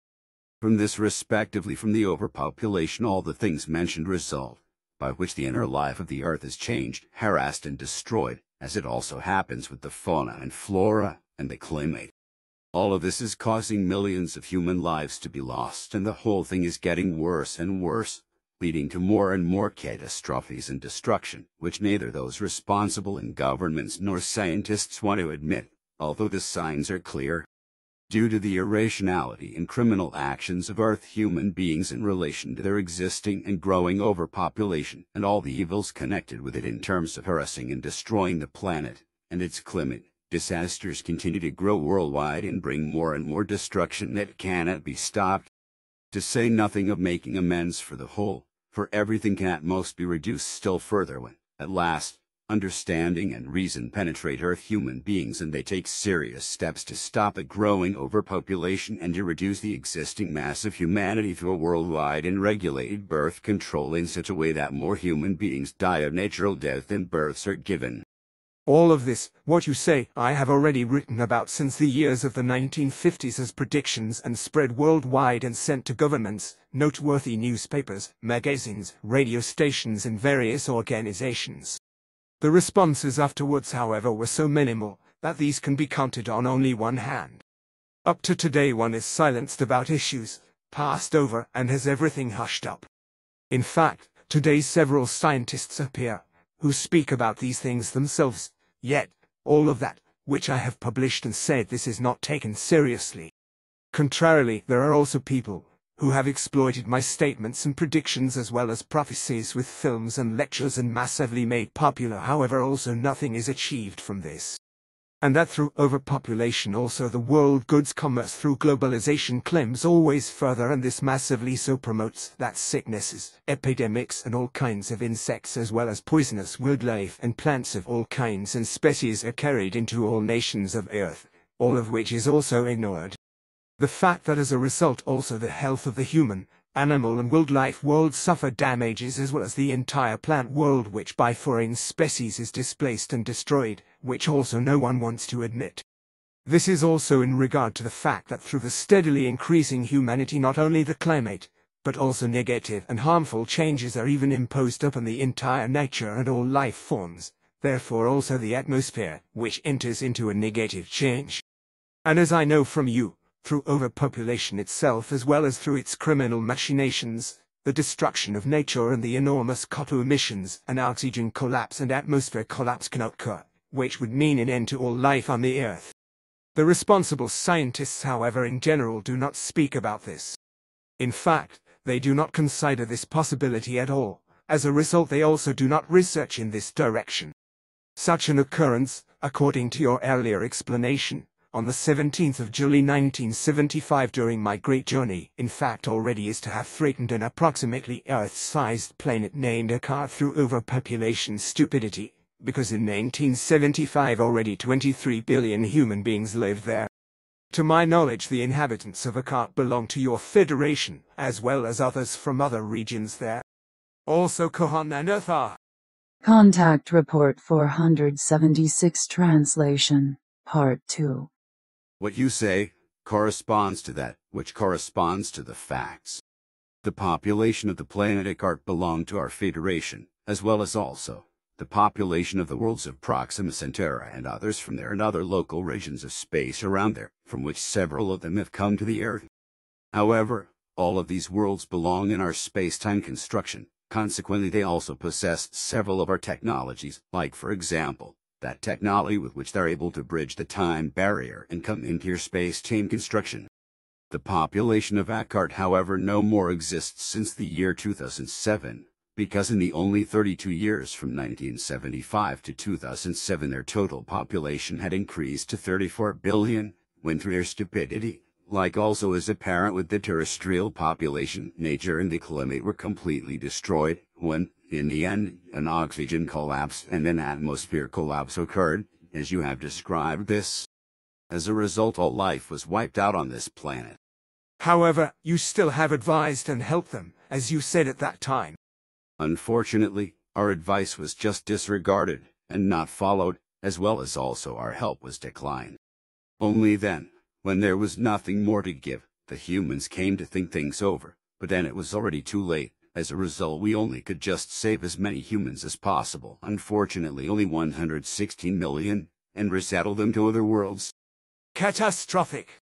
From this respectively from the overpopulation all the things mentioned result, by which the inner life of the Earth is changed, harassed and destroyed, as it also happens with the fauna and flora and the climate. All of this is causing millions of human lives to be lost and the whole thing is getting worse and worse, leading to more and more catastrophes and destruction, which neither those responsible in governments nor scientists want to admit, although the signs are clear. Due to the irrationality and criminal actions of Earth human beings in relation to their existing and growing overpopulation and all the evils connected with it in terms of harassing and destroying the planet and its climate, disasters continue to grow worldwide and bring more and more destruction that cannot be stopped. To say nothing of making amends for the whole, for everything can at most be reduced still further when, at last, understanding and reason penetrate Earth human beings and they take serious steps to stop the growing overpopulation and to reduce the existing mass of humanity through a worldwide and regulated birth control in such a way that more human beings die of natural death than births are given. All of this, what you say, I have already written about since the years of the 1950s as predictions and spread worldwide and sent to governments, noteworthy newspapers, magazines, radio stations and various organizations. The responses afterwards, however, were so minimal that these can be counted on only one hand. Up to today one is silenced about issues, passed over and has everything hushed up. In fact, today several scientists appear, who speak about these things themselves. Yet, all of that, which I have published and said this is not taken seriously. Contrarily, there are also people, who have exploited my statements and predictions as well as prophecies with films and lectures and massively made popular, however also nothing is achieved from this. And that through overpopulation also the world goods commerce through globalization climbs always further and this massively so promotes that sicknesses, epidemics and all kinds of insects as well as poisonous wildlife and plants of all kinds and species are carried into all nations of earth, all of which is also ignored. The fact that as a result also the health of the human, animal and wildlife world suffer damages as well as the entire plant world which by foreign species is displaced and destroyed, which also no one wants to admit. This is also in regard to the fact that through the steadily increasing humanity not only the climate, but also negative and harmful changes are even imposed upon the entire nature and all life forms, therefore also the atmosphere, which enters into a negative change. And as I know from you, through overpopulation itself as well as through its criminal machinations, the destruction of nature and the enormous CO2 emissions and oxygen collapse and atmosphere collapse can occur, which would mean an end to all life on the Earth. The responsible scientists, however, in general do not speak about this. In fact, they do not consider this possibility at all. As a result, they also do not research in this direction. Such an occurrence, according to your earlier explanation, on the 17th of July 1975 during my great journey, in fact already is to have threatened an approximately Earth-sized planet named Akar through overpopulation stupidity, because in 1975 already 23 billion human beings lived there. To my knowledge, the inhabitants of Akar belong to your federation, as well as others from other regions there. Also Kohan and Earthar. Contact Report 476 Translation, Part 2. What you say corresponds to that, which corresponds to the facts. The population of the planet Akart belonged to our Federation, as well as also the population of the worlds of Proxima Centauri and others from there and other local regions of space around there, from which several of them have come to the Earth. However, all of these worlds belong in our space-time construction. Consequently, they also possess several of our technologies, like for example, that technology with which they're able to bridge the time barrier and come into your space-time construction. The population of Akart, however, no more exists since the year 2007, because in the only 32 years from 1975 to 2007 their total population had increased to 34 billion, when through their stupidity, like also is apparent with the terrestrial population, nature and the climate were completely destroyed, when, in the end, an oxygen collapse and an atmosphere collapse occurred, as you have described this. As a result, all life was wiped out on this planet. However, you still have advised and helped them, as you said at that time. Unfortunately, our advice was just disregarded and not followed, as well as also our help was declined. Only then, when there was nothing more to give, the humans came to think things over, but then it was already too late. As a result, we only could just save as many humans as possible, unfortunately only 116 million, and resettle them to other worlds. Catastrophic.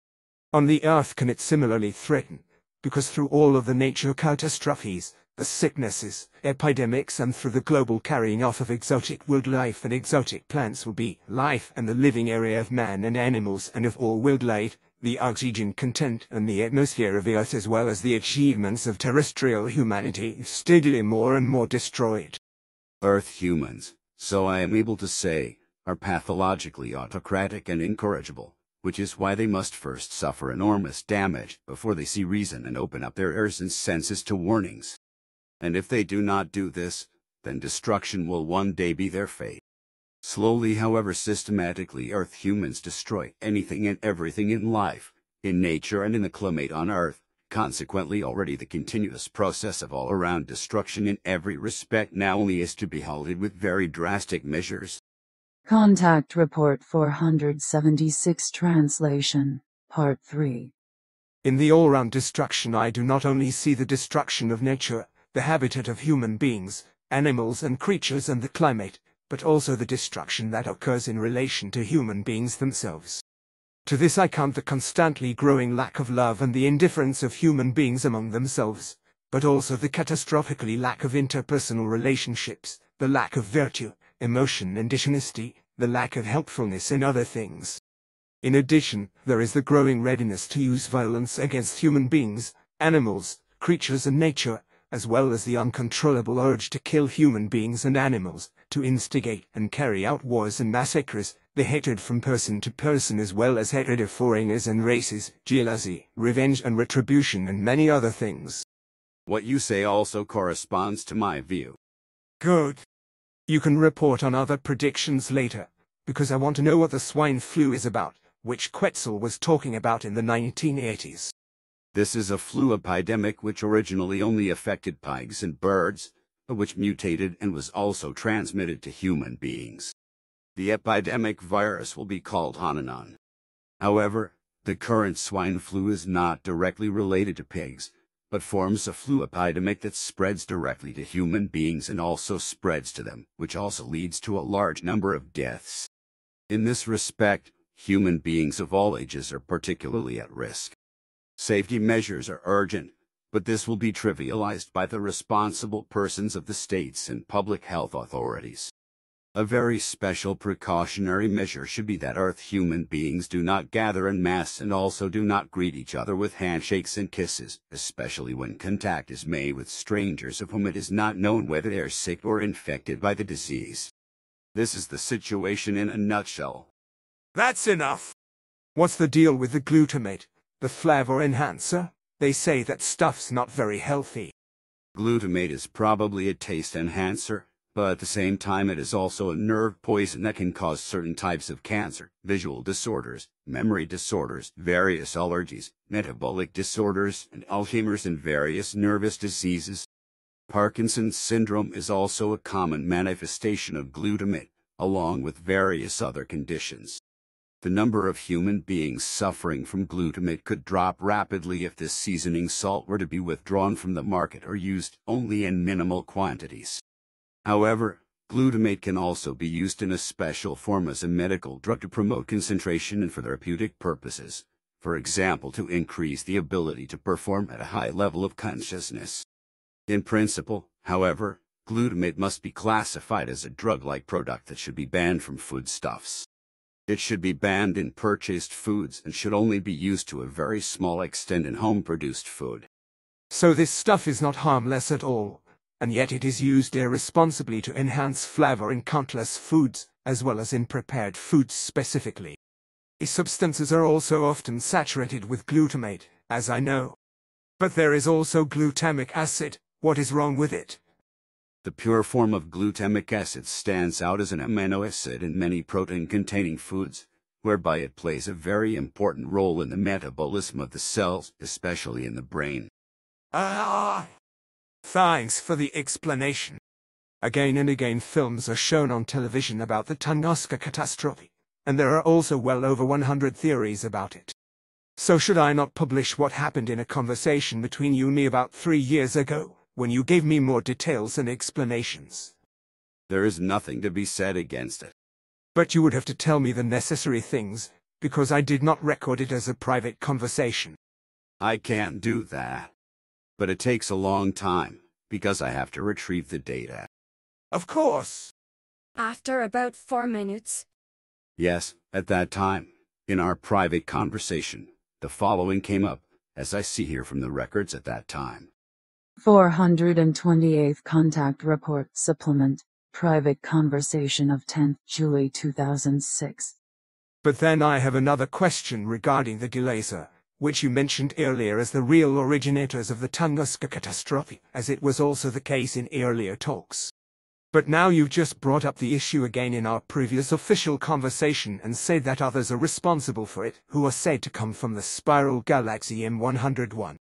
On the Earth can it similarly threaten, because through all of the nature catastrophes, the sicknesses, epidemics and through the global carrying off of exotic wildlife and exotic plants will be life and the living area of man and animals and of all wildlife, the oxygen content and the atmosphere of the Earth as well as the achievements of terrestrial humanity steadily more and more destroyed. Earth humans, so I am able to say, are pathologically autocratic and incorrigible, which is why they must first suffer enormous damage before they see reason and open up their ears and senses to warnings. And if they do not do this, then destruction will one day be their fate. Slowly, however systematically, Earth humans destroy anything and everything in life, in nature and in the climate on Earth. Consequently, already the continuous process of all-around destruction in every respect now only is to be halted with very drastic measures. Contact Report 476 Translation, Part 3. In the all-round destruction I do not only see the destruction of nature, the habitat of human beings, animals and creatures and the climate, but also the destruction that occurs in relation to human beings themselves. To this I count the constantly growing lack of love and the indifference of human beings among themselves, but also the catastrophically lack of interpersonal relationships, the lack of virtue, emotion and dishonesty, the lack of helpfulness in other things. In addition, there is the growing readiness to use violence against human beings, animals, creatures and nature, as well as the uncontrollable urge to kill human beings and animals, to instigate and carry out wars and massacres, the hatred from person to person as well as hatred of foreigners and races, jealousy, revenge and retribution and many other things. What you say also corresponds to my view. Good. You can report on other predictions later, because I want to know what the swine flu is about, which Quetzal was talking about in the 1980s. This is a flu epidemic which originally only affected pigs and birds, but which mutated and was also transmitted to human beings. The epidemic virus will be called Hananan. However, the current swine flu is not directly related to pigs, but forms a fluopidemic that spreads directly to human beings and also spreads to them, which also leads to a large number of deaths. In this respect, human beings of all ages are particularly at risk. Safety measures are urgent, but this will be trivialized by the responsible persons of the states and public health authorities. A very special precautionary measure should be that Earth human beings do not gather en masse and also do not greet each other with handshakes and kisses, especially when contact is made with strangers of whom it is not known whether they are sick or infected by the disease. This is the situation in a nutshell. That's enough. What's the deal with the glutamate, the flavor enhancer? They say that stuff's not very healthy. Glutamate is probably a taste enhancer, but at the same time it is also a nerve poison that can cause certain types of cancer, visual disorders, memory disorders, various allergies, metabolic disorders, and Alzheimer's and various nervous diseases. Parkinson's syndrome is also a common manifestation of glutamate, along with various other conditions. The number of human beings suffering from glutamate could drop rapidly if this seasoning salt were to be withdrawn from the market or used only in minimal quantities. However, glutamate can also be used in a special form as a medical drug to promote concentration and for therapeutic purposes, for example to increase the ability to perform at a high level of consciousness. In principle, however, glutamate must be classified as a drug-like product that should be banned from foodstuffs. It should be banned in purchased foods and should only be used to a very small extent in home-produced food. So this stuff is not harmless at all, and yet it is used irresponsibly to enhance flavor in countless foods, as well as in prepared foods specifically. These substances are also often saturated with glutamate, as I know. But there is also glutamic acid. What is wrong with it? The pure form of glutamic acid stands out as an amino acid in many protein-containing foods, whereby it plays a very important role in the metabolism of the cells, especially in the brain. Thanks for the explanation. Again and again films are shown on television about the Tunguska catastrophe, and there are also well over 100 theories about it. So should I not publish what happened in a conversation between you and me about 3 years ago, when you gave me more details and explanations? There is nothing to be said against it. But you would have to tell me the necessary things, because I did not record it as a private conversation. I can't do that. But it takes a long time, because I have to retrieve the data. Of course. After about 4 minutes. Yes, at that time, in our private conversation, the following came up, as I see here from the records at that time. 428th Contact Report Supplement, Private Conversation of 10th July 2006. But then I have another question regarding the Gilaser, which you mentioned earlier as the real originators of the Tunguska catastrophe, as it was also the case in earlier talks. But now you've just brought up the issue again in our previous official conversation and said that others are responsible for it, who are said to come from the spiral galaxy M101.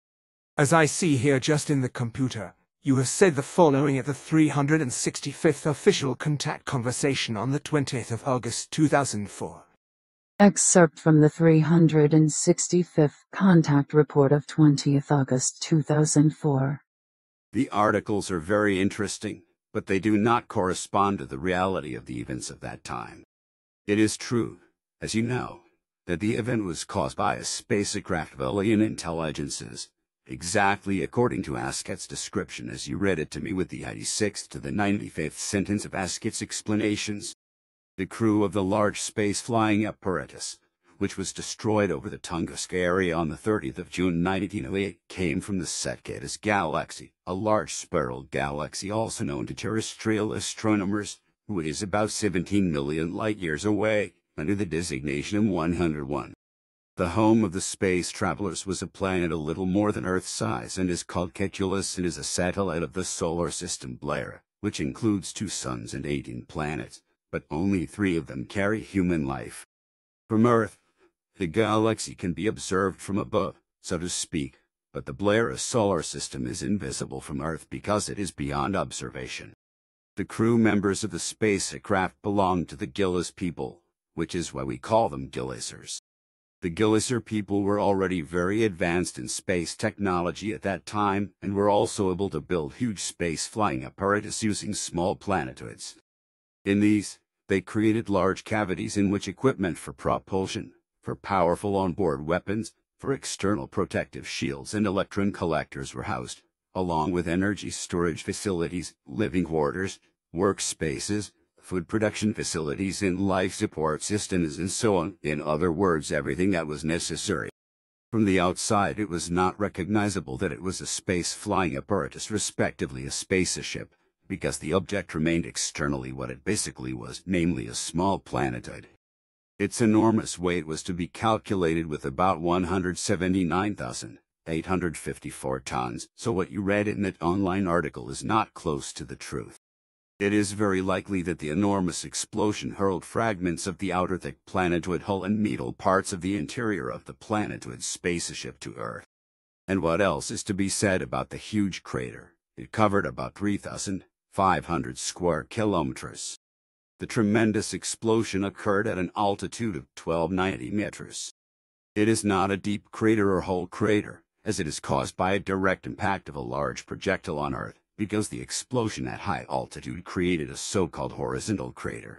As I see here just in the computer, you have said the following at the 365th official contact conversation on the 20th of August 2004. Excerpt from the 365th Contact Report of 20th August 2004. The articles are very interesting, but they do not correspond to the reality of the events of that time. It is true, as you know, that the event was caused by a spacecraft of alien intelligences, exactly according to Askett's description as you read it to me with the 86th to the 95th sentence of Askett's explanations. The crew of the large space-flying apparatus, which was destroyed over the Tunguska area on the 30th of June 1908, came from the Sagittarius Galaxy, a large spiral galaxy also known to terrestrial astronomers, which is about 17 million light-years away, under the designation M101. The home of the space travelers was a planet a little more than Earth-size and is called Catullus and is a satellite of the solar system Blaira, which includes 2 suns and 18 planets, but only 3 of them carry human life. From Earth, the galaxy can be observed from above, so to speak, but the Blaira solar system is invisible from Earth because it is beyond observation. The crew members of the spacecraft belong to the Gilas people, which is why we call them Gilasers. The Gilisir people were already very advanced in space technology at that time and were also able to build huge space-flying apparatus using small planetoids. In these, they created large cavities in which equipment for propulsion, for powerful onboard weapons, for external protective shields and electron collectors were housed, along with energy storage facilities, living quarters, workspaces, food production facilities and life support systems and so on. In other words, everything that was necessary. From the outside it was not recognizable that it was a space-flying apparatus, respectively a spaceship, because the object remained externally what it basically was, namely a small planetoid. Its enormous weight was to be calculated with about 179,854 tons, so what you read in that online article is not close to the truth. It is very likely that the enormous explosion hurled fragments of the outer thick planetoid hull and metal parts of the interior of the planetoid spaceship to Earth. And what else is to be said about the huge crater? It covered about 3,500 square kilometers. The tremendous explosion occurred at an altitude of 1290 meters. It is not a deep crater or hole crater, as it is caused by a direct impact of a large projectile on Earth, because the explosion at high altitude created a so-called horizontal crater.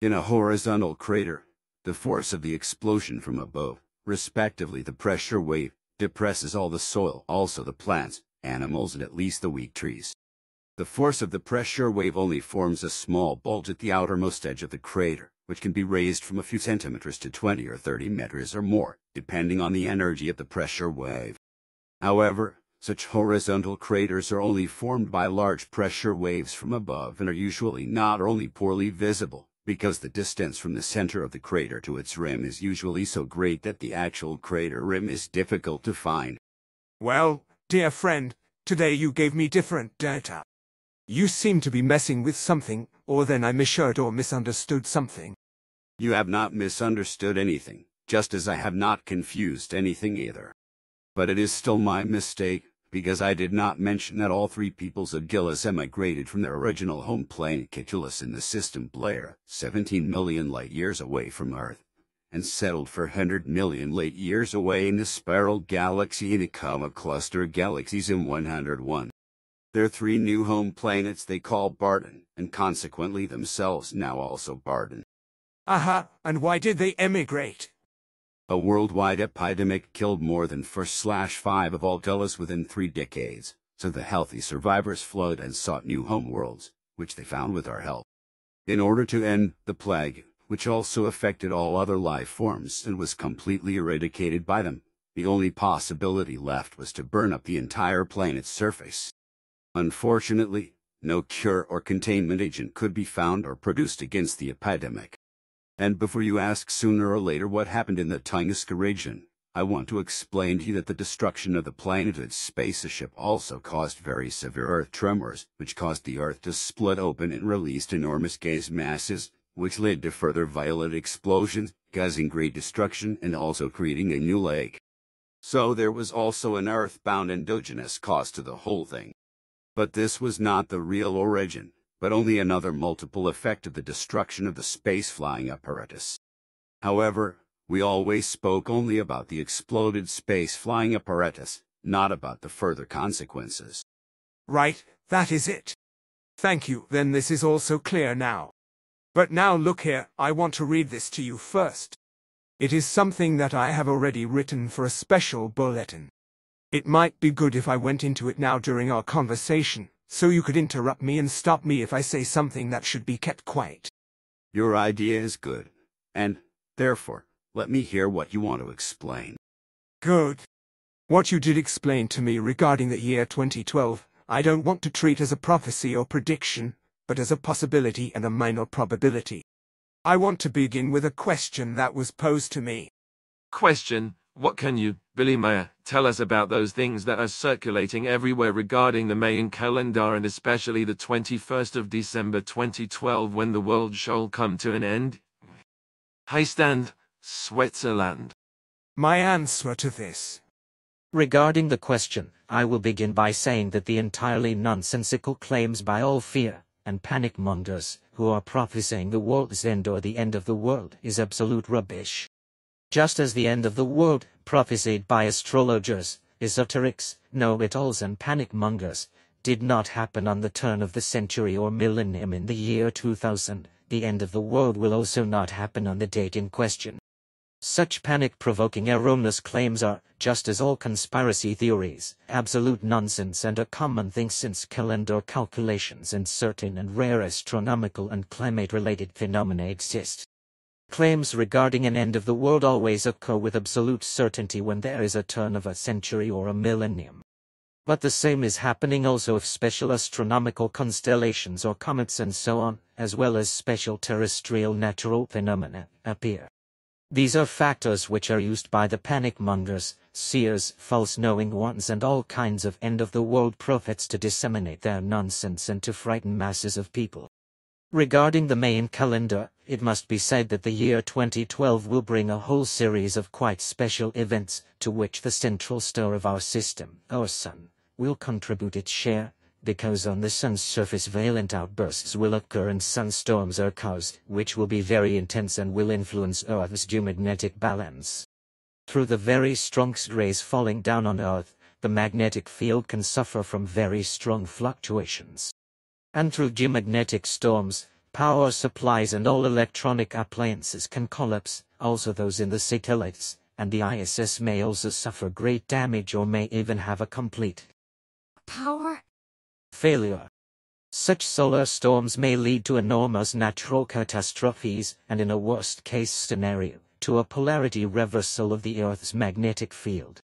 In a horizontal crater, the force of the explosion from above, respectively the pressure wave, depresses all the soil, also the plants, animals and at least the weak trees. The force of the pressure wave only forms a small bulge at the outermost edge of the crater, which can be raised from a few centimeters to 20 or 30 meters or more, depending on the energy of the pressure wave. However, such horizontal craters are only formed by large pressure waves from above and are usually not only poorly visible, because the distance from the center of the crater to its rim is usually so great that the actual crater rim is difficult to find. Well, dear friend, today you gave me different data. You seem to be messing with something, or then I misheard or misunderstood something. You have not misunderstood anything, just as I have not confused anything either. But it is still my mistake, because I did not mention that all three peoples of Gilis emigrated from their original home planet Catullus in the system Blair, 17 million light-years away from Earth, and settled for 100 million light-years away in the Spiral Galaxy and the Coma Cluster Galaxies in 101. Their three new home planets they call Barton, and consequently themselves now also Barton. Aha, and why did they emigrate? A worldwide epidemic killed more than 4/5 of all Gilis within 3 decades, so the healthy survivors fled and sought new homeworlds, which they found with our help. In order to end the plague, which also affected all other life forms and was completely eradicated by them, the only possibility left was to burn up the entire planet's surface. Unfortunately, no cure or containment agent could be found or produced against the epidemic. And before you ask sooner or later what happened in the Tunguska region, I want to explain to you that the destruction of the planetoid spaceship also caused very severe Earth tremors, which caused the Earth to split open and released enormous gas masses, which led to further violent explosions, causing great destruction and also creating a new lake. So there was also an earthbound endogenous cause to the whole thing. But this was not the real origin, but only another multiple effect of the destruction of the space-flying apparatus. However, we always spoke only about the exploded space-flying apparatus, not about the further consequences. Right, that is it. Thank you, then this is also clear now. But now look here, I want to read this to you first. It is something that I have already written for a special bulletin. It might be good if I went into it now during our conversation, so you could interrupt me and stop me if I say something that should be kept quiet. Your idea is good, and, therefore, let me hear what you want to explain. Good. What you did explain to me regarding the year 2012, I don't want to treat as a prophecy or prediction, but as a possibility and a minor probability. I want to begin with a question that was posed to me. Question: what can you, Billy Mayer, tell us about those things that are circulating everywhere regarding the Mayan calendar and especially the 21st of December 2012 when the world shall come to an end? Heistand, Switzerland. My answer to this. Regarding the question, I will begin by saying that the entirely nonsensical claims by all fear and panic mongers who are prophesying the world's end or the end of the world is absolute rubbish. Just as the end of the world, prophesied by astrologers, esoterics, know-it-alls and panic-mongers, did not happen on the turn of the century or millennium in the year 2000, the end of the world will also not happen on the date in question. Such panic-provoking erroneous claims are, just as all conspiracy theories, absolute nonsense and a common thing since calendar calculations and certain and rare astronomical and climate-related phenomena exist. Claims regarding an end of the world always occur with absolute certainty when there is a turn of a century or a millennium. But the same is happening also if special astronomical constellations or comets and so on, as well as special terrestrial natural phenomena, appear. These are factors which are used by the panic-mongers, seers, false-knowing ones and all kinds of end-of-the-world prophets to disseminate their nonsense and to frighten masses of people. Regarding the Mayan calendar, it must be said that the year 2012 will bring a whole series of quite special events, to which the central star of our system, our Sun, will contribute its share, because on the Sun's surface violent outbursts will occur and sunstorms are caused, which will be very intense and will influence Earth's geomagnetic balance. Through the very strong rays falling down on Earth, the magnetic field can suffer from very strong fluctuations. And through geomagnetic storms, power supplies and all electronic appliances can collapse, also those in the satellites, and the ISS may also suffer great damage or may even have a complete Power failure. Such solar storms may lead to enormous natural catastrophes and in a worst-case scenario, to a polarity reversal of the Earth's magnetic field.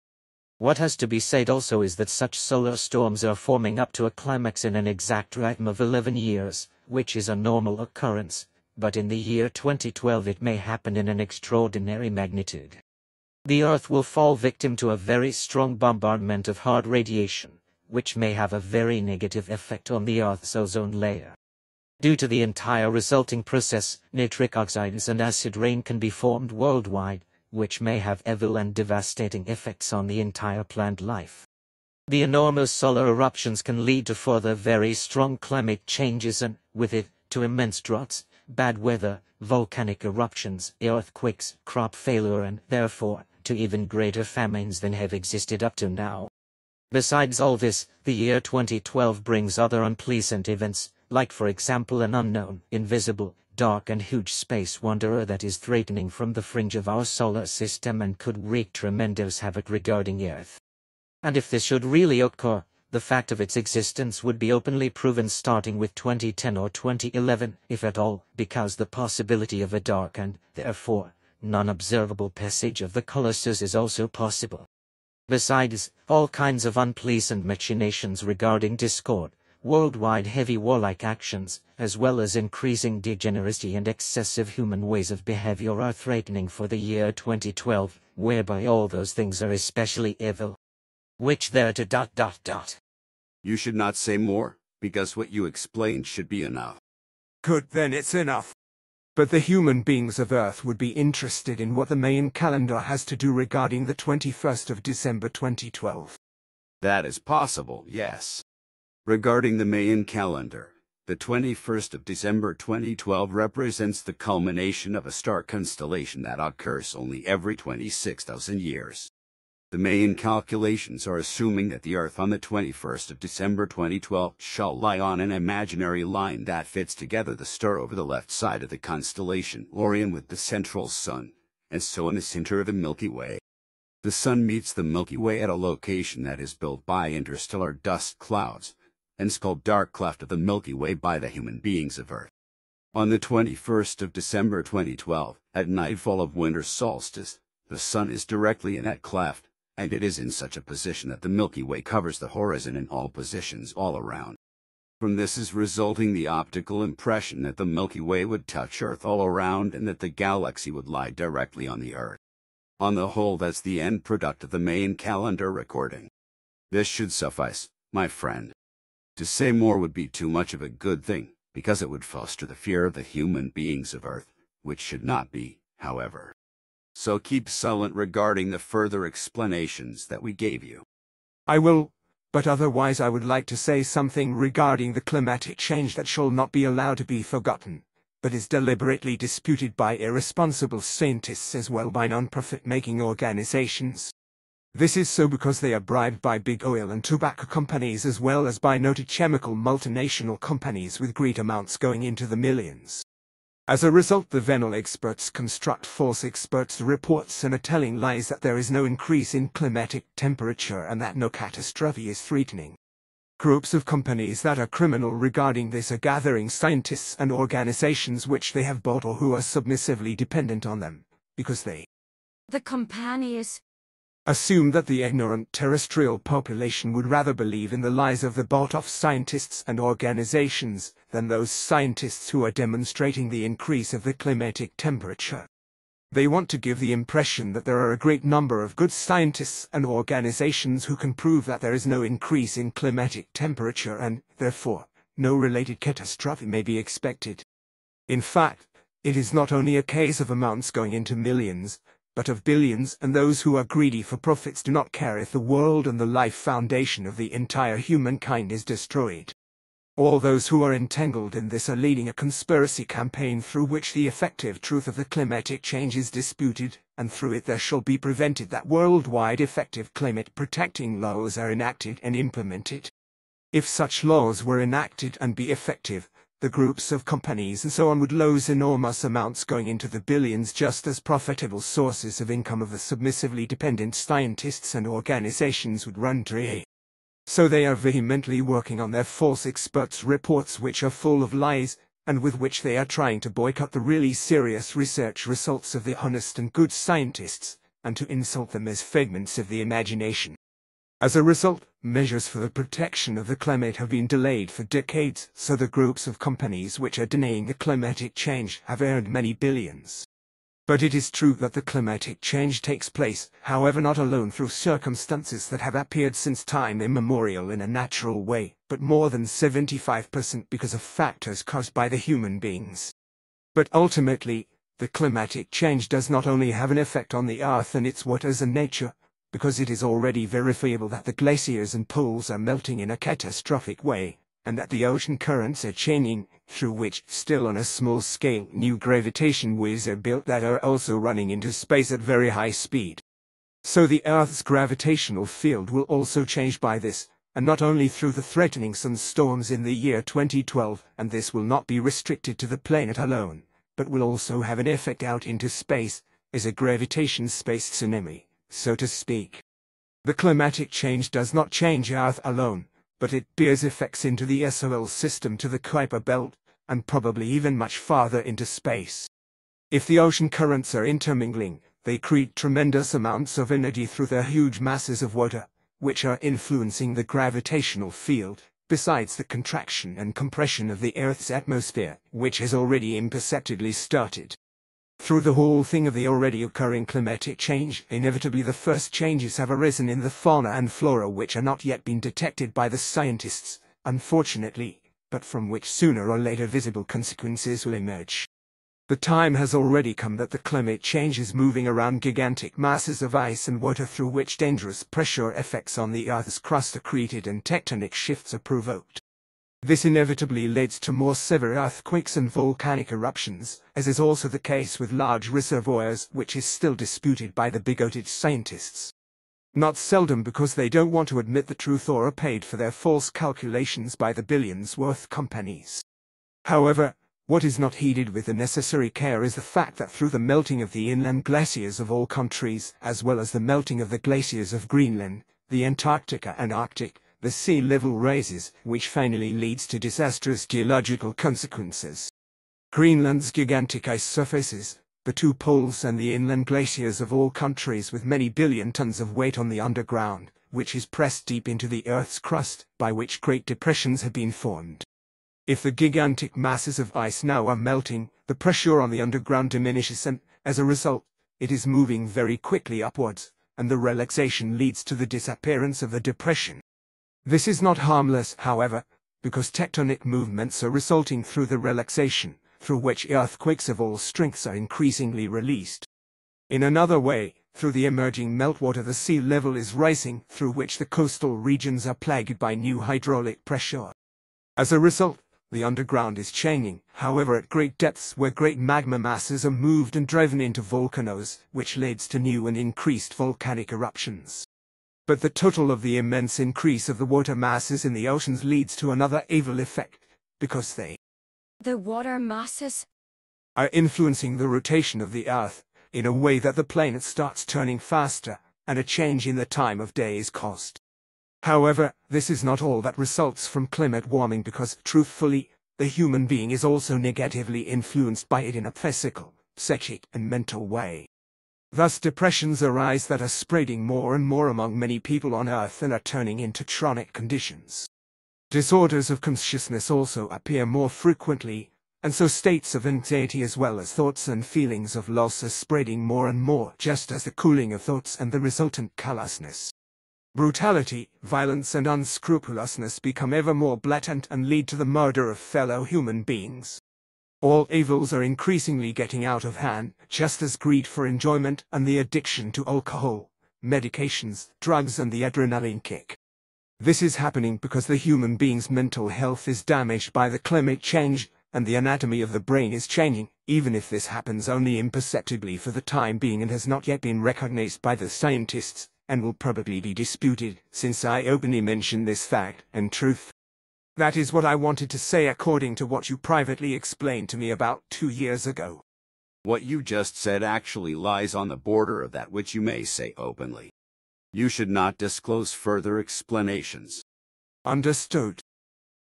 What has to be said also is that such solar storms are forming up to a climax in an exact rhythm of 11 years, which is a normal occurrence, but in the year 2012 it may happen in an extraordinary magnitude. The Earth will fall victim to a very strong bombardment of hard radiation, which may have a very negative effect on the Earth's ozone layer. Due to the entire resulting process, nitric oxides and acid rain can be formed worldwide, which may have evil and devastating effects on the entire plant life. The enormous solar eruptions can lead to further very strong climate changes and, with it, to immense droughts, bad weather, volcanic eruptions, earthquakes, crop failure and, therefore, to even greater famines than have existed up to now. Besides all this, the year 2012 brings other unpleasant events, like for example an unknown, invisible, dark and huge space wanderer that is threatening from the fringe of our solar system and could wreak tremendous havoc regarding Earth. And if this should really occur, the fact of its existence would be openly proven starting with 2010 or 2011, if at all, because the possibility of a dark and, therefore, non-observable passage of the Colossus is also possible. Besides, all kinds of unpleasant machinations regarding discord, worldwide heavy warlike actions, as well as increasing degeneracy and excessive human ways of behavior are threatening for the year 2012, whereby all those things are especially evil. Which there to ... You should not say more, because what you explained should be enough. Good, then it's enough. But the human beings of Earth would be interested in what the Mayan calendar has to do regarding the 21st of December 2012. That is possible, yes. Regarding the Mayan calendar, the 21st of December 2012 represents the culmination of a star constellation that occurs only every 26,000 years. The Mayan calculations are assuming that the Earth on the 21st of December 2012 shall lie on an imaginary line that fits together the star over the left side of the constellation Orion with the central Sun, and so in the center of the Milky Way. The Sun meets the Milky Way at a location that is built by interstellar dust clouds, and is called dark cleft of the Milky Way by the human beings of Earth. On the 21st of December 2012, at nightfall of winter solstice, the Sun is directly in that cleft, and it is in such a position that the Milky Way covers the horizon in all positions all around. From this is resulting the optical impression that the Milky Way would touch Earth all around and that the galaxy would lie directly on the Earth. On the whole, that's the end product of the Mayan calendar recording. This should suffice, my friend. To say more would be too much of a good thing, because it would foster the fear of the human beings of Earth, which should not be, however. So keep silent regarding the further explanations that we gave you. I will, but otherwise I would like to say something regarding the climatic change that shall not be allowed to be forgotten. but is deliberately disputed by irresponsible scientists as well by non-profit-making organizations. This is so because they are bribed by big oil and tobacco companies as well as by noted chemical multinational companies with great amounts going into the millions. As a result, the Venal experts construct false experts' reports and are telling lies that there is no increase in climatic temperature and that no catastrophe is threatening. Groups of companies that are criminal regarding this are gathering scientists and organizations which they have bought or who are submissively dependent on them, because they, the companies, assume that the ignorant terrestrial population would rather believe in the lies of the bought-off scientists and organizations than those scientists who are demonstrating the increase of the climatic temperature. They want to give the impression that there are a great number of good scientists and organizations who can prove that there is no increase in climatic temperature and, therefore, no related catastrophe may be expected. In fact, it is not only a case of amounts going into millions, but of billions, and those who are greedy for profits do not care if the world and the life foundation of the entire humankind is destroyed. All those who are entangled in this are leading a conspiracy campaign through which the effective truth of the climatic change is disputed, and through it there shall be prevented that worldwide effective climate-protecting laws are enacted and implemented. If such laws were enacted and be effective, the groups of companies and so on would lose enormous amounts going into the billions just as profitable sources of income of the submissively dependent scientists and organizations would run dry. So they are vehemently working on their false experts' reports which are full of lies, and with which they are trying to boycott the really serious research results of the honest and good scientists, and to insult them as figments of the imagination. As a result, measures for the protection of the climate have been delayed for decades, so the groups of companies which are denying the climatic change have earned many billions. But it is true that the climatic change takes place, however not alone through circumstances that have appeared since time immemorial in a natural way, but more than 75% because of factors caused by the human beings. But ultimately, the climatic change does not only have an effect on the Earth and its waters and nature, because it is already verifiable that the glaciers and poles are melting in a catastrophic way, and that the ocean currents are changing, through which, still on a small scale, new gravitation waves are built that are also running into space at very high speed. So the Earth's gravitational field will also change by this, and not only through the threatening sunstorms in the year 2012, and this will not be restricted to the planet alone, but will also have an effect out into space, as a gravitation-space tsunami, so to speak. The climatic change does not change Earth alone, but it bears effects into the SOL system to the Kuiper belt, and probably even much farther into space. If the ocean currents are intermingling, they create tremendous amounts of energy through their huge masses of water, which are influencing the gravitational field, besides the contraction and compression of the Earth's atmosphere, which has already imperceptibly started. Through the whole thing of the already occurring climatic change, inevitably the first changes have arisen in the fauna and flora which are not yet been detected by the scientists, unfortunately, but from which sooner or later visible consequences will emerge. The time has already come that the climate change is moving around gigantic masses of ice and water through which dangerous pressure effects on the Earth's crust are created and tectonic shifts are provoked. This inevitably leads to more severe earthquakes and volcanic eruptions, as is also the case with large reservoirs, which is still disputed by the bigoted scientists. Not seldom because they don't want to admit the truth or are paid for their false calculations by the billions-worth companies. However, what is not heeded with the necessary care is the fact that through the melting of the inland glaciers of all countries, as well as the melting of the glaciers of Greenland, the Antarctica and Arctic, the sea level rises, which finally leads to disastrous geological consequences. Greenland's gigantic ice surfaces, the two poles and the inland glaciers of all countries with many billion tons of weight on the underground, which is pressed deep into the Earth's crust, by which great depressions have been formed. If the gigantic masses of ice now are melting, the pressure on the underground diminishes and, as a result, it is moving very quickly upwards, and the relaxation leads to the disappearance of the depression. This is not harmless, however, because tectonic movements are resulting through the relaxation, through which earthquakes of all strengths are increasingly released. In another way, through the emerging meltwater the sea level is rising, through which the coastal regions are plagued by new hydraulic pressure. As a result, the underground is changing, however, at great depths where great magma masses are moved and driven into volcanoes, which leads to new and increased volcanic eruptions. But the total of the immense increase of the water masses in the oceans leads to another evil effect, because The water masses? are influencing the rotation of the Earth, in a way that the planet starts turning faster, and a change in the time of day is caused. However, this is not all that results from climate warming because, truthfully, the human being is also negatively influenced by it in a physical, psychic, and mental way. Thus depressions arise that are spreading more and more among many people on Earth and are turning into chronic conditions. Disorders of consciousness also appear more frequently, and so states of anxiety as well as thoughts and feelings of loss are spreading more and more, just as the cooling of thoughts and the resultant callousness, brutality, violence and unscrupulousness become ever more blatant and lead to the murder of fellow human beings. All evils are increasingly getting out of hand, just as greed for enjoyment and the addiction to alcohol, medications, drugs and the adrenaline kick. This is happening because the human being's mental health is damaged by the climate change, and the anatomy of the brain is changing, even if this happens only imperceptibly for the time being and has not yet been recognized by the scientists, and will probably be disputed, since I openly mention this fact and truth. That is what I wanted to say according to what you privately explained to me about 2 years ago. What you just said actually lies on the border of that which you may say openly. You should not disclose further explanations. Understood.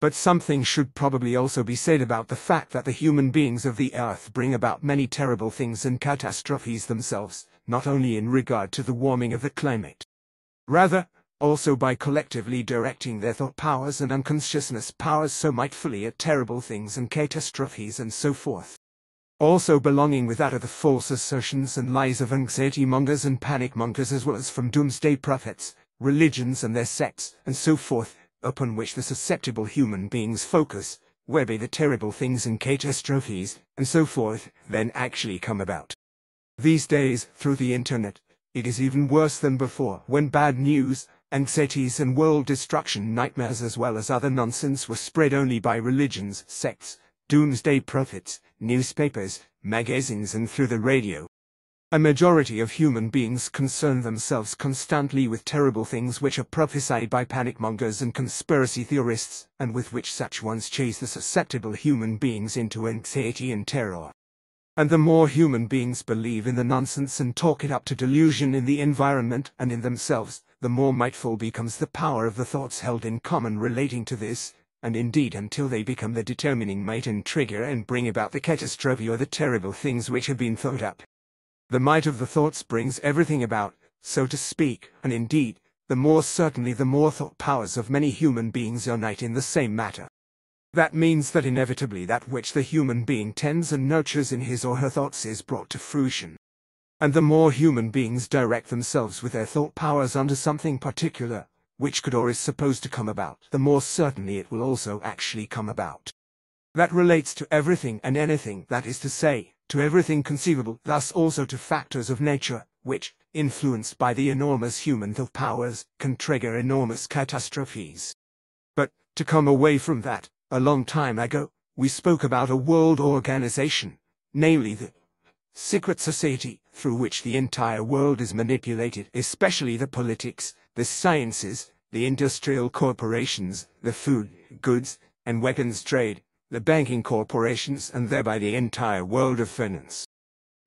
But something should probably also be said about the fact that the human beings of the Earth bring about many terrible things and catastrophes themselves, not only in regard to the warming of the climate. Rather, also by collectively directing their thought powers and unconsciousness powers so mightfully at terrible things and catastrophes and so forth. Also belonging with that are the false assertions and lies of anxiety mongers and panic mongers, as well as from doomsday prophets, religions and their sects, and so forth, upon which the susceptible human beings focus, whereby the terrible things and catastrophes, and so forth, then actually come about. These days, through the internet, it is even worse than before, when bad news, anxieties and world destruction nightmares as well as other nonsense were spread only by religions, sects, doomsday prophets, newspapers, magazines and through the radio. A majority of human beings concern themselves constantly with terrible things which are prophesied by panic mongers and conspiracy theorists, and with which such ones chase the susceptible human beings into anxiety and terror. And the more human beings believe in the nonsense and talk it up to delusion in the environment and in themselves, the more mightful becomes the power of the thoughts held in common relating to this, and indeed until they become the determining might and trigger and bring about the catastrophe or the terrible things which have been thought up. The might of the thoughts brings everything about, so to speak, and indeed, the more certainly the more thought powers of many human beings unite in the same matter. That means that inevitably that which the human being tends and nurtures in his or her thoughts is brought to fruition. And the more human beings direct themselves with their thought powers onto something particular, which could or is supposed to come about, the more certainly it will also actually come about. That relates to everything and anything, that is to say, to everything conceivable, thus also to factors of nature, which, influenced by the enormous human thought powers, can trigger enormous catastrophes. But, to come away from that, a long time ago, we spoke about a world organization, namely the secret society, through which the entire world is manipulated, especially the politics, the sciences, the industrial corporations, the food, goods, and weapons trade, the banking corporations, and thereby the entire world of finance.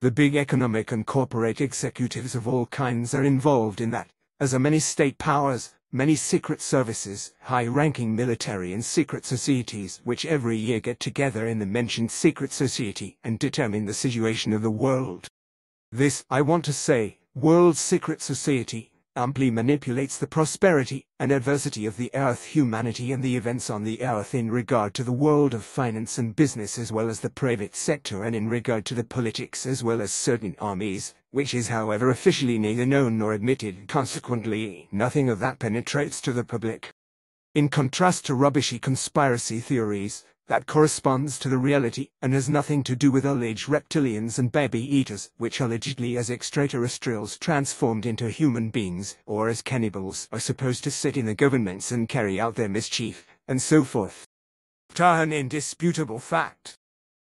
The big economic and corporate executives of all kinds are involved in that, as are many state powers, many secret services, high-ranking military and secret societies, which every year get together in the mentioned secret society and determine the situation of the world. This, I want to say, World Secret Society, amply manipulates the prosperity and adversity of the Earth humanity and the events on the Earth in regard to the world of finance and business as well as the private sector, and in regard to the politics as well as certain armies, which is however officially neither known nor admitted. Consequently, nothing of that penetrates to the public. In contrast to rubbishy conspiracy theories, that corresponds to the reality and has nothing to do with alleged reptilians and baby-eaters, which allegedly as extraterrestrials transformed into human beings, or as cannibals, are supposed to sit in the governments and carry out their mischief, and so forth. An indisputable fact.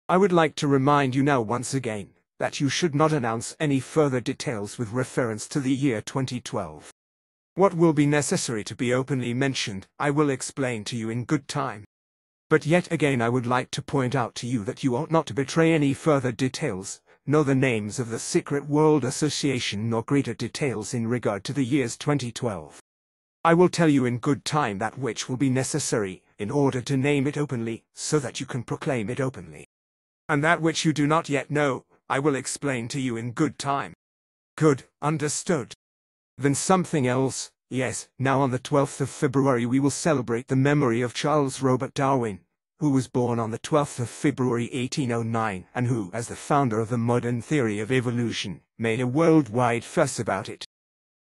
I would like to remind you now once again that you should not announce any further details with reference to the year 2012. What will be necessary to be openly mentioned, I will explain to you in good time. But yet again I would like to point out to you that you ought not to betray any further details, nor the names of the Secret World Association, nor greater details in regard to the years 2012. I will tell you in good time that which will be necessary, in order to name it openly, so that you can proclaim it openly. And that which you do not yet know, I will explain to you in good time. Good, understood. Then something else, yes, now on the 12th of February we will celebrate the memory of Charles Robert Darwin, who was born on the 12th of February 1809, and who, as the founder of the modern theory of evolution, made a worldwide fuss about it.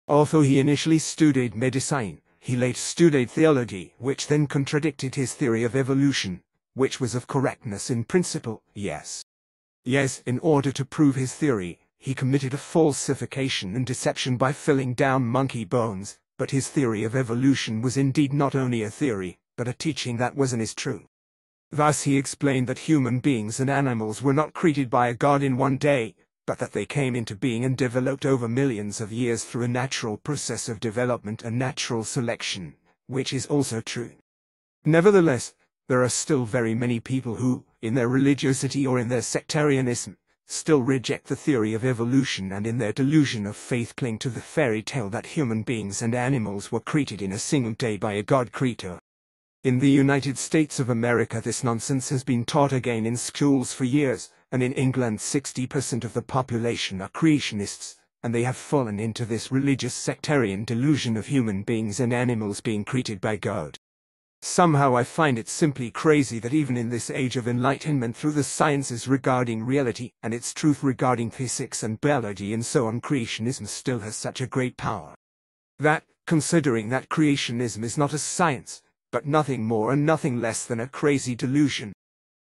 Although he initially studied medicine, he later studied theology, which then contradicted his theory of evolution, which was of correctness in principle, yes. Yes, in order to prove his theory, he committed a falsification and deception by filling down monkey bones, but his theory of evolution was indeed not only a theory, but a teaching that was and is true. Thus he explained that human beings and animals were not created by a god in one day, but that they came into being and developed over millions of years through a natural process of development and natural selection, which is also true. Nevertheless, there are still very many people who, in their religiosity or in their sectarianism, still reject the theory of evolution and in their delusion of faith cling to the fairy tale that human beings and animals were created in a single day by a god creator. In the United States of America this nonsense has been taught again in schools for years, and in England 60% of the population are creationists, and they have fallen into this religious sectarian delusion of human beings and animals being created by God. Somehow I find it simply crazy that even in this age of enlightenment through the sciences regarding reality and its truth regarding physics and biology and so on, creationism still has such a great power. That, considering that creationism is not a science, but nothing more and nothing less than a crazy delusion.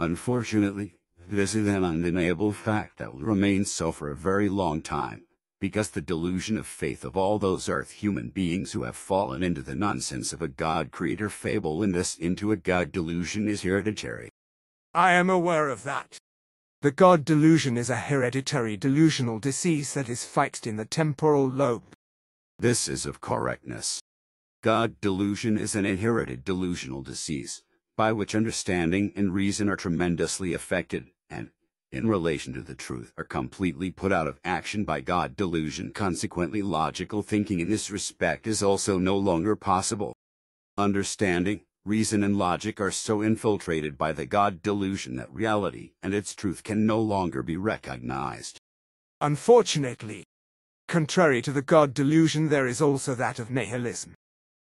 Unfortunately, this is an undeniable fact that will remain so for a very long time, because the delusion of faith of all those earth human beings who have fallen into the nonsense of a God-creator fable and thus into a God delusion is hereditary. I am aware of that. The God delusion is a hereditary delusional disease that is fixed in the temporal lobe. This is of correctness. God delusion is an inherited delusional disease, by which understanding and reason are tremendously affected, and, in relation to the truth, are completely put out of action by God delusion. Consequently, logical thinking in this respect is also no longer possible. Understanding, reason and logic are so infiltrated by the God delusion that reality and its truth can no longer be recognized. Unfortunately, contrary to the God delusion, there is also that of nihilism.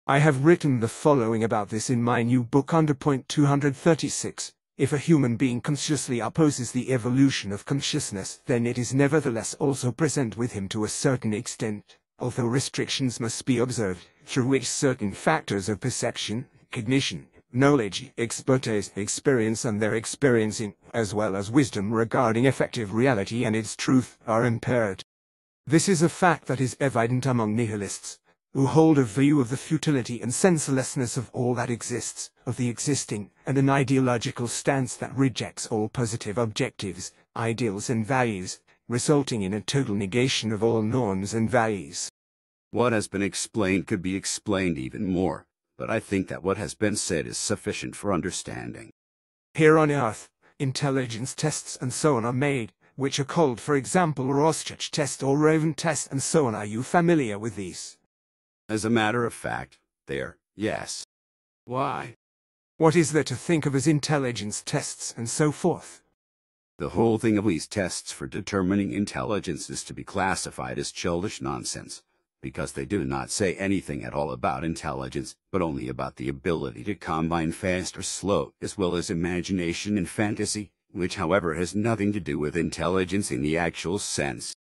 I have written the following about this in my new book under point 236. If a human being consciously opposes the evolution of consciousness, then it is nevertheless also present with him to a certain extent, although restrictions must be observed, through which certain factors of perception, cognition, knowledge, expertise, experience and their experiencing, as well as wisdom regarding effective reality and its truth, are impaired. This is a fact that is evident among nihilists, who hold a view of the futility and senselessness of all that exists, of the existing, and an ideological stance that rejects all positive objectives, ideals and values, resulting in a total negation of all norms and values. What has been explained could be explained even more, but I think that what has been said is sufficient for understanding. Here on Earth, intelligence tests and so on are made, which are called, for example, Rorschach test or Raven test and so on. Are you familiar with these? As a matter of fact, there, yes. Why? What is there to think of as intelligence tests and so forth? The whole thing of these tests for determining intelligence is to be classified as childish nonsense, because they do not say anything at all about intelligence, but only about the ability to combine fast or slow, as well as imagination and fantasy, which however has nothing to do with intelligence in the actual sense.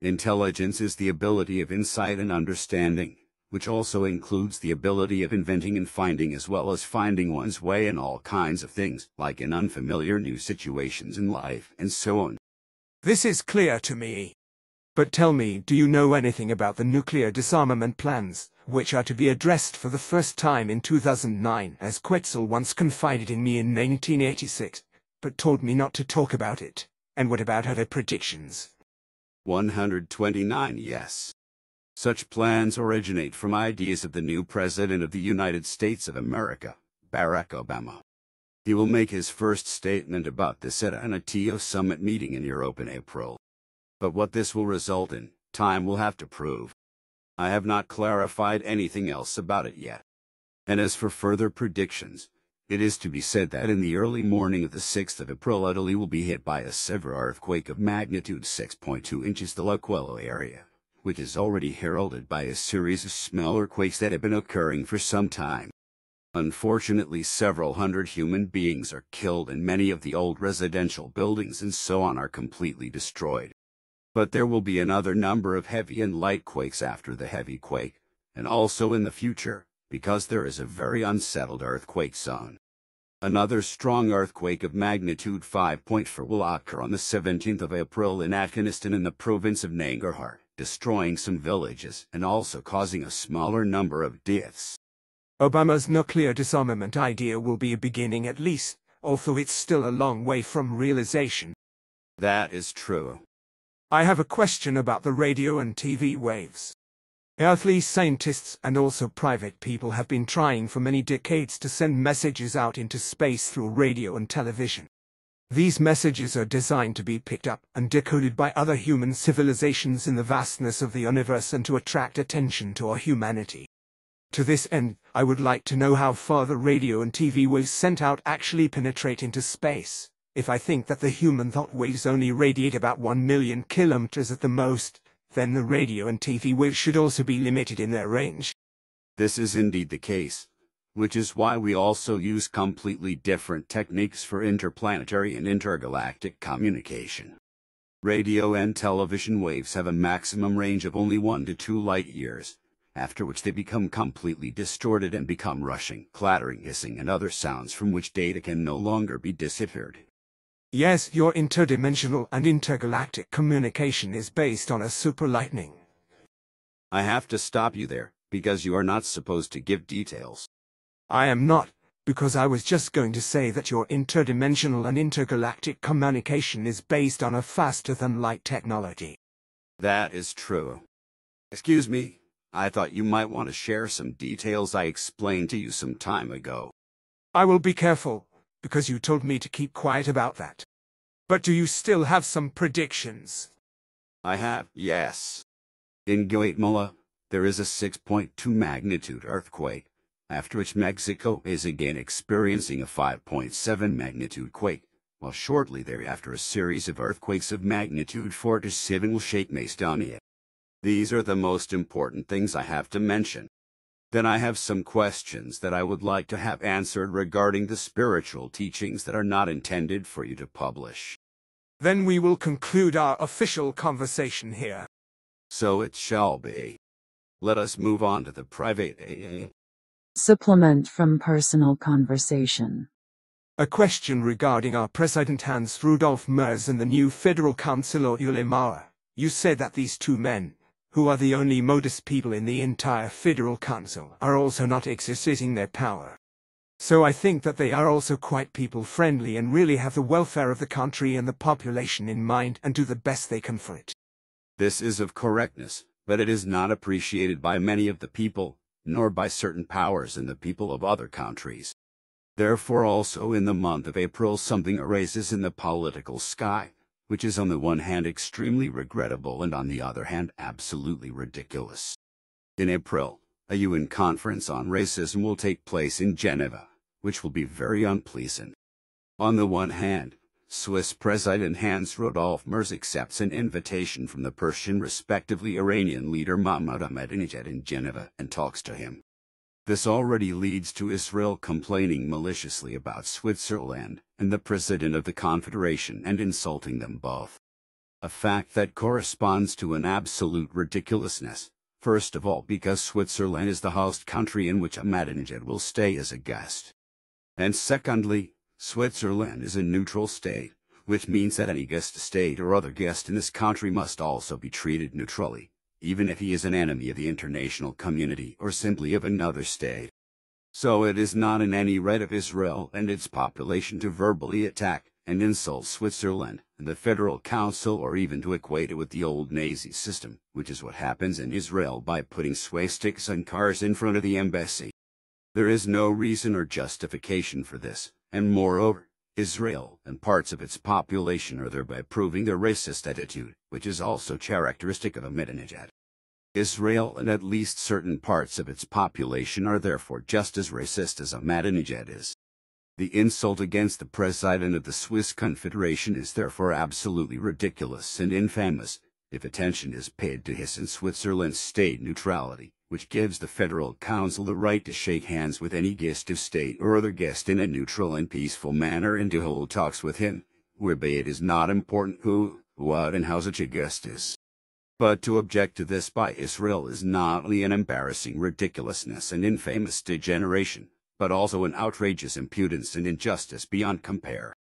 Intelligence is the ability of insight and understanding, which also includes the ability of inventing and finding as well as finding one's way in all kinds of things, like in unfamiliar new situations in life and so on. This is clear to me. But tell me, do you know anything about the nuclear disarmament plans, which are to be addressed for the first time in 2009, as Quetzal once confided in me in 1986, but told me not to talk about it? And what about other predictions? 129. Yes. Such plans originate from ideas of the new President of the United States of America, Barack Obama. He will make his first statement about this at an ATO summit meeting in Europe in April. But what this will result in, time will have to prove. I have not clarified anything else about it yet. And as for further predictions, it is to be said that in the early morning of the 6th of April, Italy will be hit by a severe earthquake of magnitude 6.2 inches. The L'Aquila area, which is already heralded by a series of smaller quakes that have been occurring for some time. Unfortunately, several hundred human beings are killed and many of the old residential buildings and so on are completely destroyed. But there will be another number of heavy and light quakes after the heavy quake, and also in the future, because there is a very unsettled earthquake zone. Another strong earthquake of magnitude 5.4 will occur on the 17th of April in Afghanistan in the province of Nangarhar, destroying some villages and also causing a smaller number of deaths. Obama's nuclear disarmament idea will be a beginning at least, although it's still a long way from realization. That is true. I have a question about the radio and TV waves. Earthly scientists and also private people have been trying for many decades to send messages out into space through radio and television. These messages are designed to be picked up and decoded by other human civilizations in the vastness of the universe and to attract attention to our humanity. To this end, I would like to know how far the radio and TV waves sent out actually penetrate into space. If I think that the human thought waves only radiate about 1 million kilometers at the most, then the radio and TV waves should also be limited in their range. This is indeed the case, which is why we also use completely different techniques for interplanetary and intergalactic communication. Radio and television waves have a maximum range of only 1 to 2 light years, after which they become completely distorted and become rushing, clattering, hissing, and other sounds from which data can no longer be deciphered. Yes, your interdimensional and intergalactic communication is based on a superlightning. I have to stop you there, because you are not supposed to give details. I am not, because I was just going to say that your interdimensional and intergalactic communication is based on a faster-than-light technology. That is true. Excuse me, I thought you might want to share some details I explained to you some time ago. I will be careful, because you told me to keep quiet about that. But do you still have some predictions? I have, yes. In Guatemala, there is a 6.2 magnitude earthquake, after which Mexico is again experiencing a 5.7 magnitude quake, while shortly thereafter a series of earthquakes of magnitude 4 to 7 will shake Macedonia. These are the most important things I have to mention. Then I have some questions that I would like to have answered regarding the spiritual teachings that are not intended for you to publish. Then we will conclude our official conversation here. So it shall be. Let us move on to the private AA. Supplement from personal conversation. A question regarding our President Hans Rudolf Merz and the new Federal Council Ulemauer. You said that these two men, who are the only modest people in the entire Federal Council, are also not exercising their power. So I think that they are also quite people-friendly and really have the welfare of the country and the population in mind and do the best they can for it. This is of correctness, but it is not appreciated by many of the people, nor by certain powers and the people of other countries. Therefore also in the month of April something arises in the political sky, which is on the one hand extremely regrettable and on the other hand absolutely ridiculous. In April, a UN conference on racism will take place in Geneva, which will be very unpleasant. On the one hand, Swiss President Hans Rudolf Merz accepts an invitation from the Persian respectively Iranian leader Mahmoud Ahmadinejad in Geneva and talks to him. This already leads to Israel complaining maliciously about Switzerland and the President of the Confederation and insulting them both. A fact that corresponds to an absolute ridiculousness, first of all because Switzerland is the host country in which Ahmadinejad will stay as a guest. And secondly, Switzerland is a neutral state, which means that any guest state or other guest in this country must also be treated neutrally, even if he is an enemy of the international community or simply of another state. So it is not in any right of Israel and its population to verbally attack and insult Switzerland and the Federal Council, or even to equate it with the old Nazi system, which is what happens in Israel by putting swastikas on cars in front of the embassy. There is no reason or justification for this, and moreover, Israel and parts of its population are thereby proving their racist attitude, which is also characteristic of Ahmadinejad. Israel and at least certain parts of its population are therefore just as racist as Ahmadinejad is. The insult against the President of the Swiss Confederation is therefore absolutely ridiculous and infamous, if attention is paid to his and Switzerland's state neutrality, which gives the Federal Council the right to shake hands with any guest of state or other guest in a neutral and peaceful manner and to hold talks with him, whereby it is not important who, what, and how such a guest is. But to object to this by Israel is not only an embarrassing ridiculousness and infamous degeneration, but also an outrageous impudence and injustice beyond compare.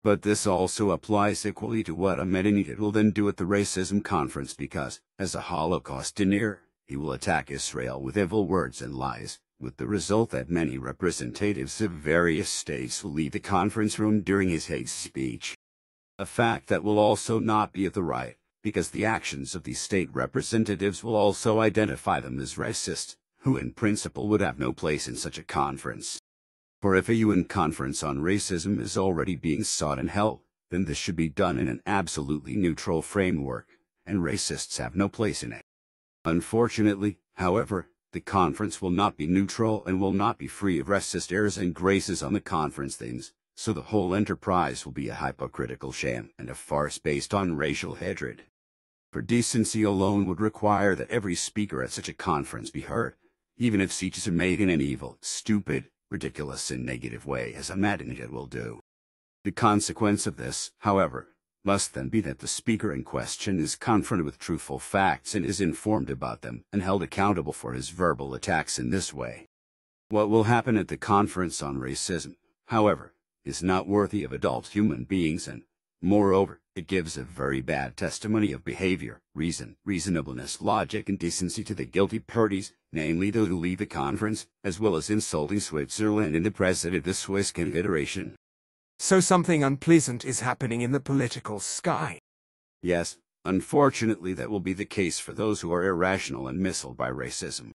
But this also applies equally to what Ahmadinejad will then do at the racism conference, because, as a Holocaust denier, he will attack Israel with evil words and lies, with the result that many representatives of various states will leave the conference room during his hate speech. A fact that will also not be of the right, because the actions of these state representatives will also identify them as racist, who in principle would have no place in such a conference. For if a UN conference on racism is already being sought and held, then this should be done in an absolutely neutral framework, and racists have no place in it. Unfortunately, however, the conference will not be neutral and will not be free of racist airs and graces on the conference themes, so the whole enterprise will be a hypocritical sham and a farce based on racial hatred. For decency alone would require that every speaker at such a conference be heard, even if speeches are made in an evil, stupid, ridiculous, and negative way, as Ahmadinejad will do. The consequence of this, however, must then be that the speaker in question is confronted with truthful facts and is informed about them and held accountable for his verbal attacks in this way. What will happen at the conference on racism, however, is not worthy of adult human beings, and, moreover, it gives a very bad testimony of behavior, reason, reasonableness, logic, and decency to the guilty parties, namely those who leave the conference, as well as insulting Switzerland and the President of the Swiss Confederation. So something unpleasant is happening in the political sky. Yes, unfortunately that will be the case for those who are irrational and misled by racism.